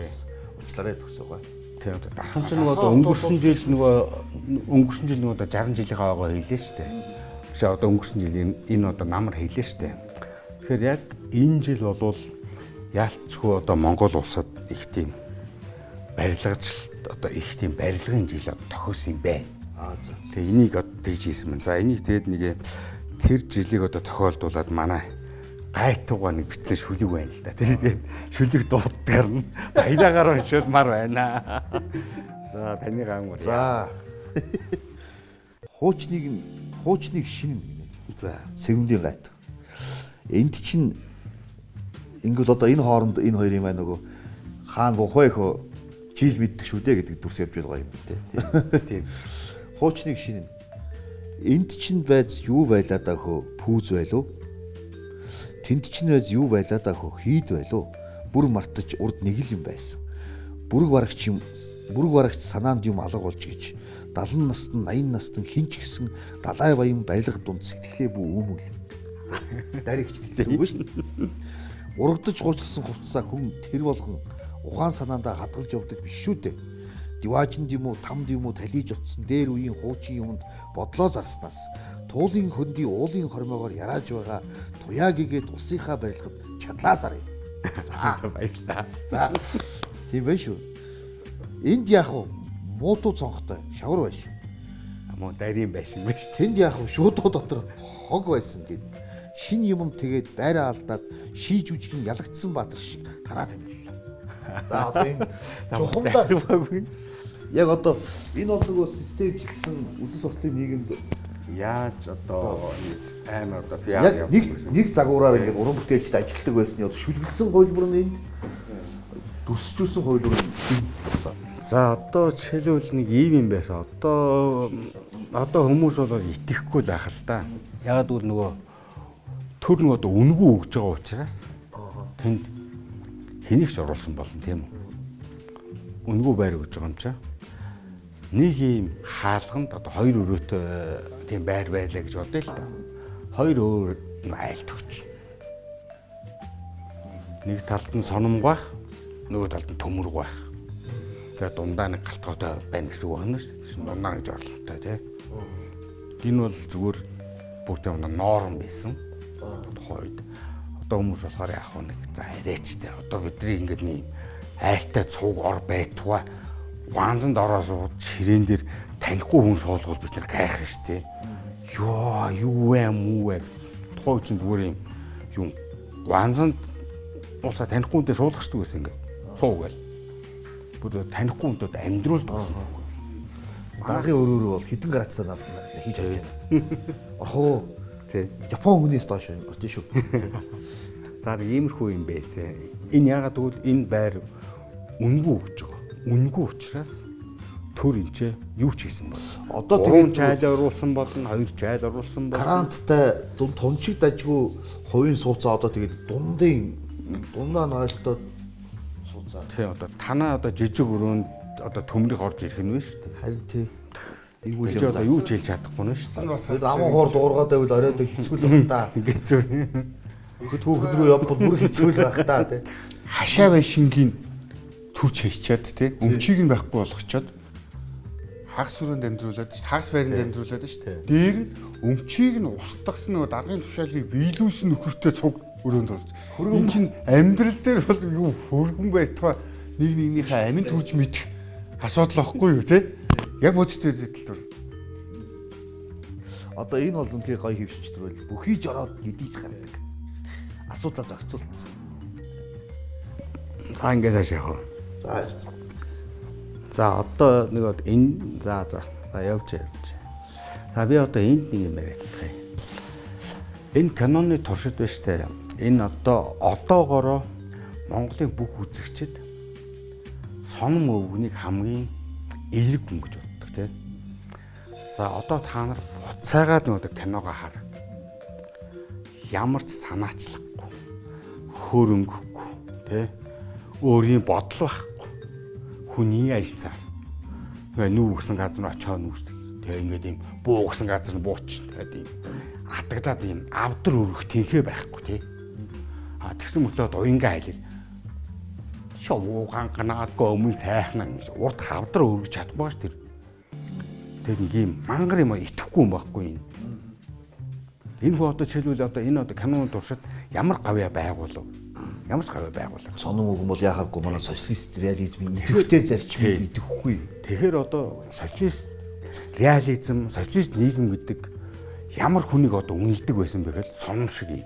Уучлаарай төгсөөгөө. тийм дархан ч нөгөө одоо өнгөрсөн жил нөгөө одоо 60 жилийнхаа агуу хийлээ шүү дээ. Тэгшээ одоо өнгөрсөн жил энэ одоо намар хийлээ шүү дээ. Тэгэхээр яг энэ жил болвол яалтчгүй одоо Монгол улсад их тийм барилгачлалт одоо их тийм барилгын жил тохиосон юм байна. За. Тэгээ энийг одоо тэгж хийсэн мэн. За энийг тэгээд нэг тэр жилийг одоо тохиолдуулаад манай гайтуугаа нэг битсэн шүлэг байна л да. Тэр тэгээд шүлэг дуудгаар нь баялагаар уншуулмаар байна. За таны гамгар. За. Хуучныг шинэ гинэ. За Сэвэндийн гайт. Энд чинь ингээд одоо энэ хооронд энэ хоёрын маань нөгөө хаан бухай хөө жил мэддэг шүү дээ гэдэг дүрс явж байгаа юм тий. тийм. Хуучныг шинэ. Энд чинь байз юу байлаа да хөө пүүз байлуу. Тэнд чинь байз юу байлаа да хөө хийд байлуу. Бүр мартаж урд нэг л юм байсан. Бүрэг барагч санаанд юм алга болж гэж 70 наст нь 80 наст нь хинч гисэн далай баян барилга дунд сэтгэлээ бүү өмөл. Даригч гэсэн үг шүү дээ. Урагдаж гуйчилсан хувцсаа хүн тэр болгон ухаан санаандаа хадгалж явдаг биш шүү дээ. Диваажинд юм уу, тамд юм уу талиж утсан дээр үеийн хуучин юмд бодлоо зарснаас туулын хөндий уулын хормоогоор ярааж байгаа туяа гэгээд усынхаа барилгад чадлаа зарыг. За баярлаа. За. Тийм байх шүү. Энд яах вэ? Муутуу цонхтой шавар байш. Муу дарийн байшин биш. Тэнд яах вэ? Шуудуу дотор хог байсан гэд. Шин юм тэгээд байраа алдаад шийж үжигийн ялагдсан баатар шиг тараад амьдлаа. За одоо энэ чухамдаа яг одоо энэ бол нөгөө системчлсэн үзэл сурталын нийгэмд яаж одоо амар одоо яг нэг загвараар ингээд уран бүтээлчд ажилладаг байсны бол шүлгэлсэн хуулбар нь дүрсжүүлсэн хуулбар нь боллоо. За одоо жишээлбэл нэг ийм юм байсан. Одоо хүмүүс бол итгэхгүй л ах л да. Ягаад гэвэл нөгөө төр нөгөө одоо үнгүй өгж байгаа учраас тэнд хэнийг ч оруулсан болно тийм үү? Үнгүй байр өгж байгаа юм чаа. Нэг ийм хаалганд одоо хоёр өрөөтэй тийм байр байлаа гэж бодъё л да. Хоёр өөр айл төгч. Нэг талд нь соном байх, нөгөө талд нь төмөр байх. Тэгээд дундаа нэг галтгоотой байна гэсэн үг байна шүү дээ. Дундаа нэг жорлонтой тий. Энэ бол зүгээр бүр тийм норм байсан. Тухайд одоо хүмүүс болохоор яг нэг за арайч тий. Одоо бидний ингээд нэг айлтай цуг ор байтугай ганзанд ороо сууд ширээн дээр танихгүй хүн суулгуул бид нар гайхах шүү дээ. Юу вэ? Тухайн чинь зүгээр юм ганзанд уусаа танихгүй хүнтэй суулгах шүү гэсэн ингээд суугаал. Бүр танихгүй хүнтэй амьдруулдаг гэсэн үг. Даргын өрөөрөө бол хідэн градусаар хийж авч байна. Орхоо тий. Япон хүнээс доош орж шүү. За иймэрхүү юм байсан. Энэ ягаад гэвэл энэ байр үнгүй өгч байгаа. Үнгүй учраас төр инчээ юу ч хийсэн бол. Одоо тэгээд чайл оруулсан болно, хоёр чайл оруулсан болно. Каранттай тунчиг дажгүй хувийн сууцаа одоо тэгээд дундаа нойлтоод сууцаа. Тий одоо танаа одоо жижиг өрөөнд одоо төмрийг орж ирэх нь вэ шүү дээ. Харин тий. Ийгүүл юм одоо юу ч хийж чадахгүй нь шүү дээ. Тэгээд аман хоор дуургаад байвал оройд хэцүү л байна да. Ингээд зүг. Хөөхд рүү явбал бүр хэцүү л байх та тий. Хашаа байшингийн төрч хийчихэд тий өмчийг нь байхгүй болгочоод хагас өрөөнд амьдруулад хагас байранд амьдруулад шүү дээ. Дээр нь өмчийг нь устгасан нөгөө даргын тушаалыг биелүүлсэн нөхөртэй цуг өрөөнд орж. Энэ чинь амьдрал дээр бол юу хөргөн байтугай нэгнийхээ амин төрж мэдэх асуудал واخгүй юу тий. Яг бодтой дэлтэр. Одоо энэ бол үнэхээр гоё хөвшчтэй байл. Бүхий жороод гэдийч гардаг. Асуудал зохицуулсан. За ингээд цааш явах. За. За одоо нэг энэ за явж. За би одоо энд нэг юм яриад байгаа. Энэ каноны туршид байна штэ. Энэ одоогоороо Монголын бүх үзэгчид сонин өвгнийг хамгийн эерэг хүн гэж боддог тий. За одоо та нар буцаагаад нэг киногоо хар. Ямар ч санаачлахгүй, хөрөнгөхгүй тий. Өөрийн бодол байхгүй. Хүний альсаар. Нүү гэсэн газар очоо нүүсдэг. Тэгээ ингээд ийм буугсан газар нь бууч. Тэгээд ийм атагдаад ийм авдар өргөх тэнхээ байхгүй тий. А тэгсэн мөртлөө уянгаа хайлал. Шовган ганаагүй өмнө сайхан гэж урд хавдар өргөж чадмааш тэр. Тэгээд нэг ийм мангар юм итгэхгүй юм байхгүй энэ. Энэ хөө одоо жишээлбэл одоо энэ одоо канонын туршид ямар гавья байгуулав? Ямар ч гавья байгуулав. Сонон үг бол яхахгүй манай социалист реализмын идэвхтэй зарчмыг идэвхгүй. Тэгэхээр одоо социалист реализм, социалист нийгэм гэдэг ямар хүнийг одоо үнэлдэг байсан бэ гэвэл соном шиг юм.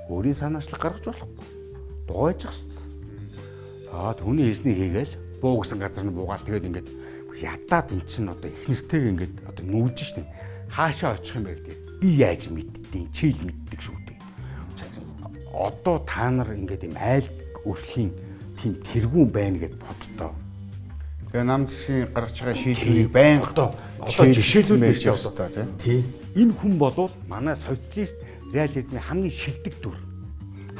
Өөрийн санаачлаг гаргаж болохгүй. Дугойж хэвчээ. Түүний хэлснийг хийгээл буугсан газар нь буугаад тэгээд ингээд ятаад эн чинь одоо их нэртэйг ингээд одоо нүүж штэ. Хаашаа очих юм бэ гэдэг. Би яаж мэдтiin, чи л мэддэг шүү дээ. Одоо та нар ингээд юм айл өрхийн тийм тэргүүн байна гэд боддоо. Тэгээ нам засгийн гаргаж байгаа шийдвэрийг байнга одоо жишээлбэл байж байгаа тийм. Энэ хүн болвол манай социалист реализмын хамгийн шилдэг дүр.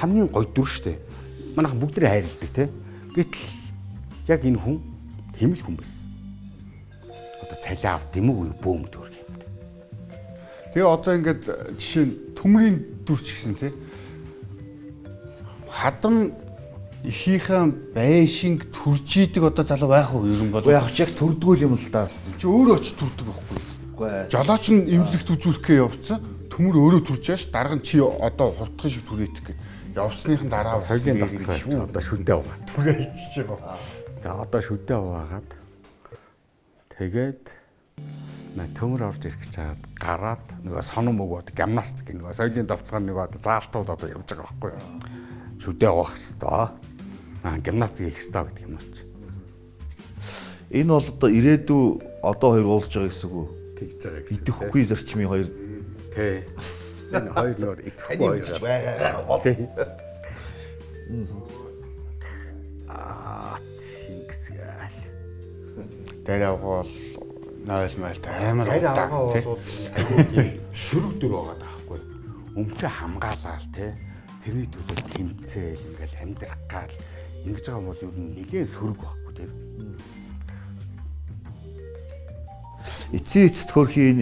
Хамгийн гоё дүр штэ. Манайхан бүгдээ хайрладаг тийм. Гэтэл яг энэ хүн тэмэл хүн байсан. Одоо цалин авд юм уу бөөмд өөр юм. Тэгээ одоо ингээд жишээ нь төмрийн дүрч гэсэн тий. Хадам ихийнхэн байшинг төрж идэг одоо залуу байх уу ер нь бол Яг ч яг төрдгөл юм л да. чи өөрөө ч төрдөг байхгүй. Үгүй. Жолооч нь имлэгт үзүүлэхээ явцсан. Төмөр өөрөө төрж яаш дарга нь чи одоо хурдхан шиг түрээдэг гэх. Явсныхан дараа соёлын давтал одоо шүдээ байгаа. түрээчж байгаа. Тэгээ одоо шүдээ байгаагаад тэгээд төмөр орж ирэх гэж чаад гараад нөгөө соном өгөөд гимнастик нөгөө соёлын давталын нөгөө одоо заалтууд одоо явж байгаа байхгүй юу. Шүдээ авах хэвээр. Гимнастик хийх хэвээр гэдэг юм уу. Энэ бол одоо ирээдүй одоо хоёр уулзж байгаа гэсэн үг үү? Тэгж байгаа гэсэн. Идэвхгүй зарчмын хоёр. Тий. Энэ хоёр нөр идэвхгүй хоёр байгаа. Тий. Тэгсгээл. Дээрээ бол 0 амар удаа тий. Шүрэг дүр байгаа таахгүй. Өмчө хамгаалал тий. Тэрний төлөө тэмцээл ингээл амьдрах гал ингэж байгаа юм бол ер нь нэгэн сөрөг байхгүй тий. Эцсийн эцэст хөрхийн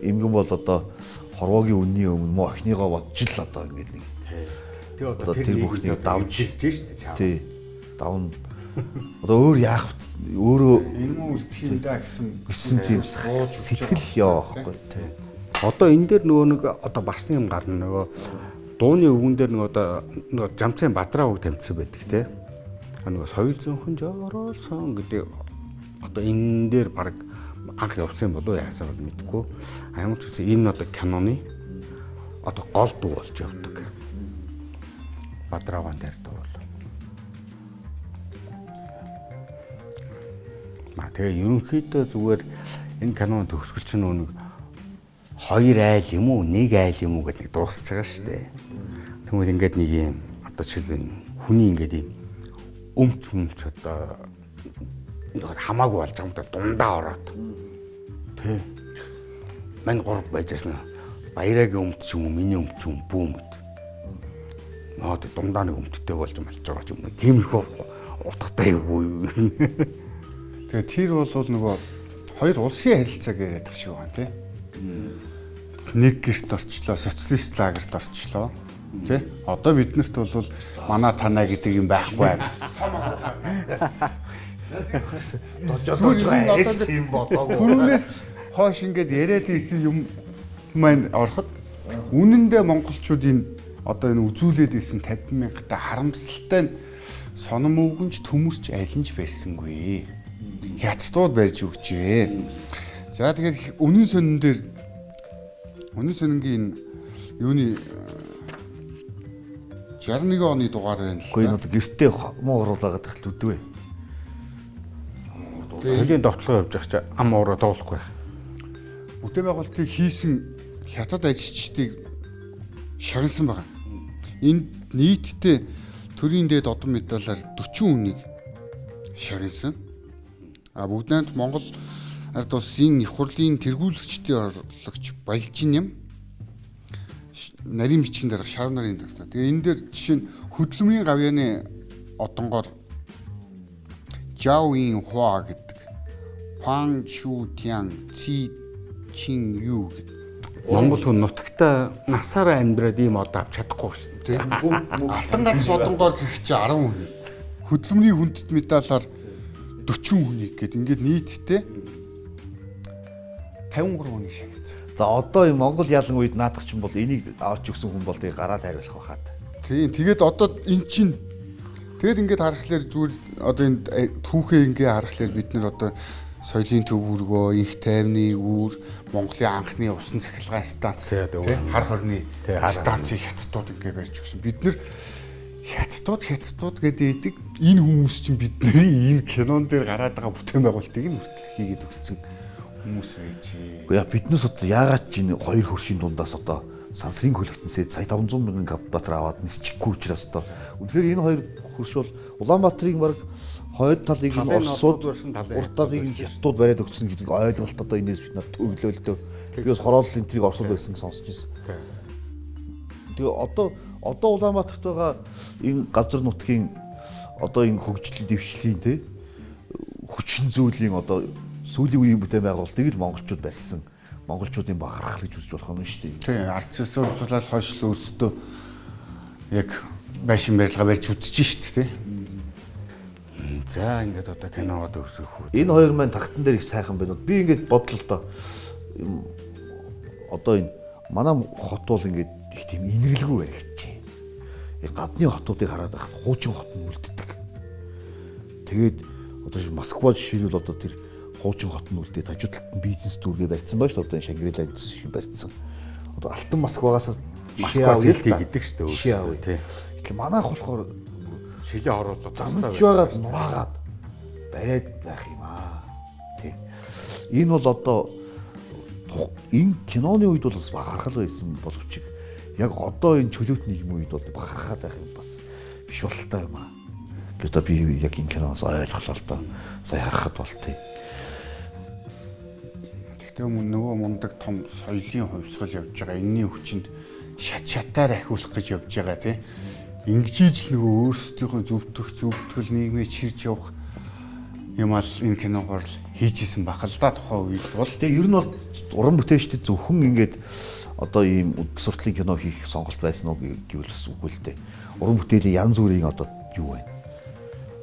эмгэн бол одоо хорвоогийн үнний өмнө мөн охиныгоо бодж л одоо ингээд нэг Тэгээ одоо тэр бүхний давж ирж штэ чамаас. тий давн одоо өөр яах өөрөө Энэ муу үлдэх юм да гисэн тийм сэтгэл яа байхгүй тий. Одоо энэ дээр нөгөө нэг одоо барсны юм гарна нөгөө дууны өвгөн дээр нөгөө жамцын бадраа үг тамцсан байдаг тий. Нөгөө соёл зөнхөн жороолсон гэдэг одоо энэ дээр баг анх явсан болов яасан бол мэдэхгүй. Ямар ч гэсэн энэ одоо киноны одоо гол дуу болж явдаг. Бадраагаан дээр дуу бол. Тэгээ ерөнхийдөө зүгээр энэ киноны төгсгөл чинь нэг хоёр айл юм уу, нэг айл юм уу гэдэг дуусч байгаа шүү дээ. Тэгмээд ингээд нэг юм одоо жишээ хүний ингээд юм өмч одоо хамаагүй болж байгаа юм да дундаа ороод. Тэ. Мань гур байжсэн. Баярагийн өмч юм уу, миний өмч юм бүүмэд. Наад дундаа нэг өмттэй болж байгаа ч юм уу. Тиймэрхүү утгатай юу. Тэгээ тэр бол нөгөө хоёр улсын харилцааг яриад байгаа шиг байна тий. Нэг гэрт орчлоо, социалист лагерт орчлоо. Тий? Одоо биднэрт бол манай танаа гэдэг юм байхгүй. Түрүүнээс хойш ингээд яриад ийсэн юм маань ороход үнэндээ монголчуудын одоо энэ үзүүлээд ийсэн 50,000 та харамсалтай соном өвгөнч төмөрч алинж барьсангүй. Хятадууд барьж өгчээ. За тэгэхээр үнэн сонингийн юуны 61 оны дугаар байна л да. Гэхдээ энэ одоо гэртээ муу оруулаад тахт үдвэ. Соёлын довтлого явж байгаа чи ам уураа дуулахгүй. Бүтээн байгуулалтыг хийсэн хятад ажилчдыг шагнасан байна. Энд нийтдээ төрийн дээд одон медалаар 40 хүнийг шагнасан. Бүгдээнд Монгол ард улсын их хурлын тэргүүлэгчдийн орлогч Балжин юм. Нарийн бичгийн дарга шав нарын тагтаа. Тэгээ энэ дээр жишээ нь хөдөлмөрийн гавьяаны одонгоор Жаоин Хуа гэдэг Хуан Шу Тян Ци Чин Ю гэдэг. Монгол хүн нутагтаа насаараа амьдраад ийм одоо авч чадахгүй шүү дээ. Алтан ганц содонгоор гэх чи 10 хүний. Хөдөлмөрийн хүндэт медалаар 40 хүнийг гээд ингээд нийтдээ 53 хүнийг шагнасан. За одоо энэ Монгол ялан үед наадах чинь бол энийг авч өгсөн хүн бол тийг гараад хариулах байхад. Тийм. Тэгээд одоо эн чинь тэгээд ингээд харахаар зүгээр одоо энэ түүхээ ингээд харахаар бид нар одоо соёлын төв үүргөө, инх тайвны үүр, Монголын анхны усан цахилгаан станц, хар хорны станцыг хятадууд ингээд барьж өгсөн. Бид нар хятадууд гэдэг энэ хүмүүс чинь бидний энэ кинон дээр гараад байгаа бүтээн байгуулалтыг нь хүртэл хийгээд өгсөн хүмүүс байж. Гэхдээ биднээс одоо яагаад ч энэ хоёр хөршийн дундаас одоо сансрын хөлөгтөнсөө сая 500 мянган Кавбатар аваад нисчихгүй учраас одоо үнэхээр энэ хоёр хөрш бол Улаанбаатарыг баг хойд талыг нь Оросууд урт талыг нь хятадууд бариад өгсөн гэдэг ойлголт одоо энэс бид надад өглөөлтөө би бас хороолол энтрийг Оросууд байсан гэж сонсч байсан. Тэгээ одоо Улаанбаатарт байгаа энэ газар нутгийн одоо энэ хөгжлийн дэвшлийн те хүчин зүйлийн одоо сүүлийн үеийн бүтээн байгуулалтыг л монголчууд барьсан. Монголчуудын бахархал гэж үзэж болох юм шүү дээ. Тийм, ард зэсээ уусуулаад хойшлоо өөрсдөө яг байшин барилга барьж үтж шít те. За ингээд одоо киногод өсөх үү. Энэ хоёр маань тагтан дээр их сайхан байна. Би ингээд бодлоо доо. Одоо энэ манай хот бол ингээд их тийм инэрлгүй баригдчихэ. Гадны хотуудыг хараад байхад хуучин хот нь үлддэг. Тэгээд одоо Москва жишээлбэл одоо тэр хуучин хот нь үлдээд хажуу талд нь бизнес дүүргээ барьсан байна шүү дээ. Одоо Шангрила шиг барьсан. Одоо Алтан Москвагаас Москва сэлтий гэдэг шүү дээ өөрөөсөө тий. Тэгэхээр манайх болохоор шилээ хоруулаад замж байгаад нураагаад бариад байх юм аа. Тий. Энэ бол одоо энэ киноны үед бол бас бахархал байсан боловч яг одоо энэ чөлөөт нийгмийн үед бол бахархаад байх юм бас биш болтой юм аа. Гэхдээ би яг энэ киноос ойлголоо л доо. Сая харахад бол тий. Гэхдээ нөгөө мундаг том соёлын хувьсгал явж байгаа энэний хүчинд шатаар ахиулах гэж явж байгаа тий. Ингэж нөгөө өөрсдийнхөө зөвтгөл нийгмээ чирж явах юм ал энэ киногоор л хийжсэн бахал да тухайн үед бол тэгээ ер нь бол уран бүтээлчдэд зөвхөн ингээд одоо ийм үд суртлын кино хийх сонголт байсан уу гэвэл үгүй л дээ. Уран бүтээлийн янз бүрийн одоо юу байна?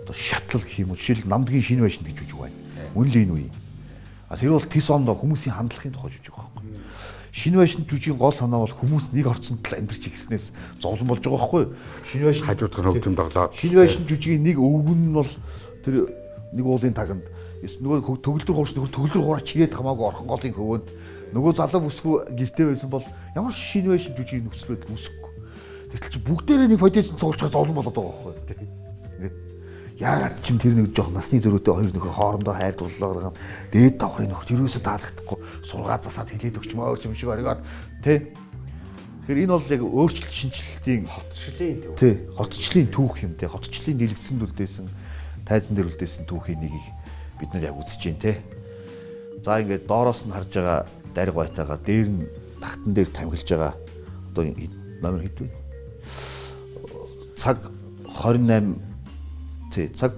Одоо шатлал гэх юм уу жишээл намдгийн шинэ байшин гэж үж байна. Үнэн л энэ үе. А тэр бол тис ондоо хүмүүсийн хандлагын тухай жүжиг байхгүй. Шинэ байшин жүжигийн гол санаа бол хүмүүс нэг орчинд л амьдарч ирснээс зовлон болж байгаа байхгүй. Шинэ байшин хажуудах нь хөгжим доглоо. Шинэ байшин жүжигийн нэг өвгөн нь бол тэр нэг уулын таганд нөгөө төгөлдөр хуурч төгөлдөр хураач чигээд хамаагүй орхон голын хөвөөнд нөгөө залуу бүсгүй гэртээ байсан бол ямар шинэ байшин жүжигийн нөхцөл байдал үүсэхгүй. Тэгтэл чи бүгдээрээ нэг подиэд цугулж байгаа зовлон болоод байгаа байхгүй. Ингээд яагаад ч юм тэр нэг жоох насны зөрүүтэй хоёр нөхөр хоорондоо хайр дурлалаа гаргана. Дээд давхрын нөхөр ерөөсөө таалагдахгүй сургаа засаад хэлээд өгчмөө юм шиг оргиод тий. Тэгэхээр энэ бол яг өөрчлөлт шинжилтийн хотчлын төв. Тий, хотчлын түүх юм тий. Хотчлын нэлэгдсэн дүлдээсэн тайзан дээр үлдээсэн түүхийн нэгийг бид нар яг үзэж байна тий. За ингээд доороос нь харж байгаа дариг байтайгаа дээр нь тагтан дээр тамхилж байгаа одоо номер хэд вэ? Цаг 28 тий цаг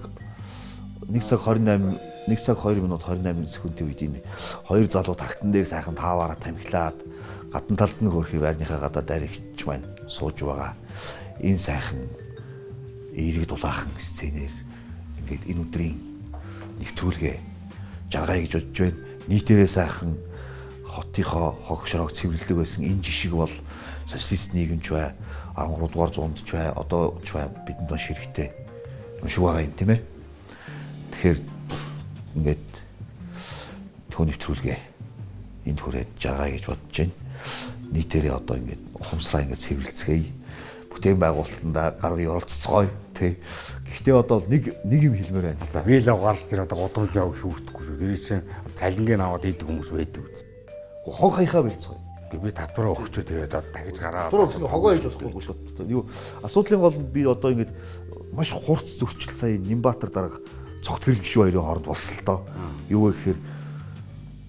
1 цаг 2 минут 28 секундын үед энэ хоёр залуу тагтан дээр сайхан тааваараа тамхилаад гадна талд нь хөрхий байрныхаа гадаа даригч маань сууж байгаа. Энэ сайхан эерэг дулаахан сценээр ингээд энэ өдрийн нэвтрүүлгээ жаргая гэж бодож байна. Нийтээрээ сайхан хотынхоо хогшроог цэвэрлдэг байсан энэ жишг бол социалист нийгэмч бай, 13 дугаар зуунд ч бай, одоо ч бай бидэнд маш хэрэгтэй уншиг байгаа юм тийм ээ. Тэгэхээр ингээд төхөө нэвтрүүлгээ энд хүрээд жаргая гэж бодож байна. Нийтээрээ одоо ингээд ухамсараа ингээд цэвэрлцгээе. Бүтээн байгуулалтанда гаруй оролцоцгоё тий. Гэхдээ одоо нэг юм хэлмээр байна. За би л угаалс тэр одоо гудамж явах шүүртэхгүй шүү. Тэр чинь цалингийн аваад идэх хүмүүс байдаг. Хог хаяхаа бэлцгоё. Би татвараа өгчөө тэгээд дахиж гараа. Татвар өгсөн хогоо хийж болохгүй шүү. Юу асуудлын гол нь би одоо ингээд маш хурц зөрчил сая Нямбатар дарга цогт гэрэл гişүү хоёрын хооронд болсон л доо. Юу вэ гэхээр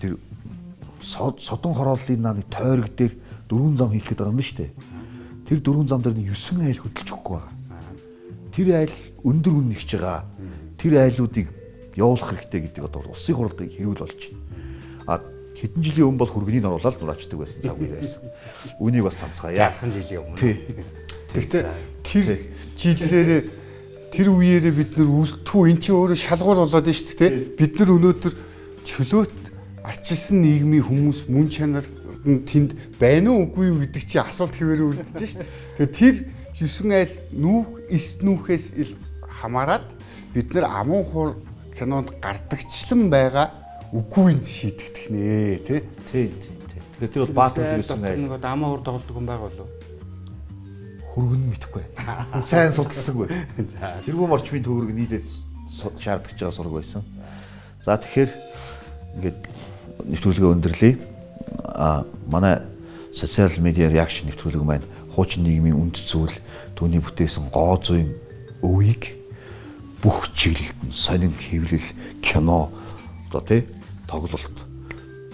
тэр содон хорооллын нааны тойрог дээр 4 зам хийх гэдэг юм шүү дээ. Тэр 4 зам дээр 9 айл хөдөлж өгөхгүй байгаа. Тэр айл өндөр үн нэгж байгаа. Тэр айлуудыг явуулах хэрэгтэй гэдэг одоо улсын хурлын хэрүүл болж байна. Хэдэн жилийн өмнө бол хүргэнийг оруулаад нураачдаг байсан цаг үе байсан. Үнийг бас санацгаая. 60 жилийн өмнө. Тий. Гэхдээ тэр жилээрээ тэр үеэрээ бид нар үлдэхүү эн чинь өөрөө шалгуур болоод байна шүү дээ. Бид нар өнөөдөр чөлөөт арчилсан нийгмийн хүмүүс мөн чанар нь тэнд байна уу үгүй юу гэдэг чинь асуулт хэвээрээ үлдэж шүү дээ. Тэгэхээр тэр 9 айл нүүх эс нүүхээс хамаарат бид нар амун хур кинонд гардагчлан байгаа үгүй нь шийдэгдэх нэ тий. Тий. Тэгэхээр тэр бол Баатар 9 айл нэг амаа хур тоглодог хүн байгаа болов. хүргэн мэдэхгүй. Сайн судалсангүй. Тэргүүн орчмын төвөрг нийлээд шаардж байгаа сураг байсан. За тэгэхээр ингээд нэвтрүүлгээ өндөрлөе. Манай социал медиа реакшн нэвтрүүлэг маань хуучин нийгмийн үнд зүйл түүний бүтээсэн гоо зүйн өвийг бүх чиглэлд нь сонин хэвлэл, кино одоо тий тоглолт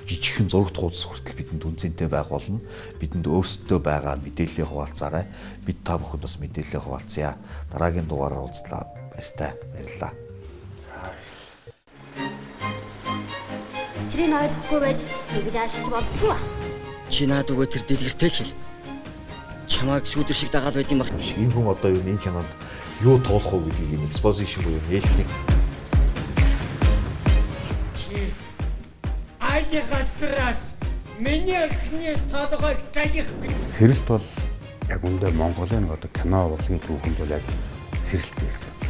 жижигхэн зураг туудас хүртэл бидэнд үнцэнтэй байх болно. Бидэнд өөрсдөө байгаа мэдээллийг хуваалцаарай. Бид та бүхэнд бас мэдээллийг хуваалцъя. Дараагийн дугаараар уулзлаа. Баярлалаа. Тэрийг ойлгохгүй байж тэгж аашиж болдгоо. Чи наад өгөө тэр дэлгэртэй хэл. Чамайг шүүдэр шиг дагаад байд юм баг. Энэ хүн одоо юу энэ кинонд юу туулах уу гэдгийг экспозишн буюу нээлтний Миний эхний толгойг гайх. Сэрэлт бол яг үндэ Монголын нэг одоо кино урлагийн түүхэнд бол яг сэрэлт байсан.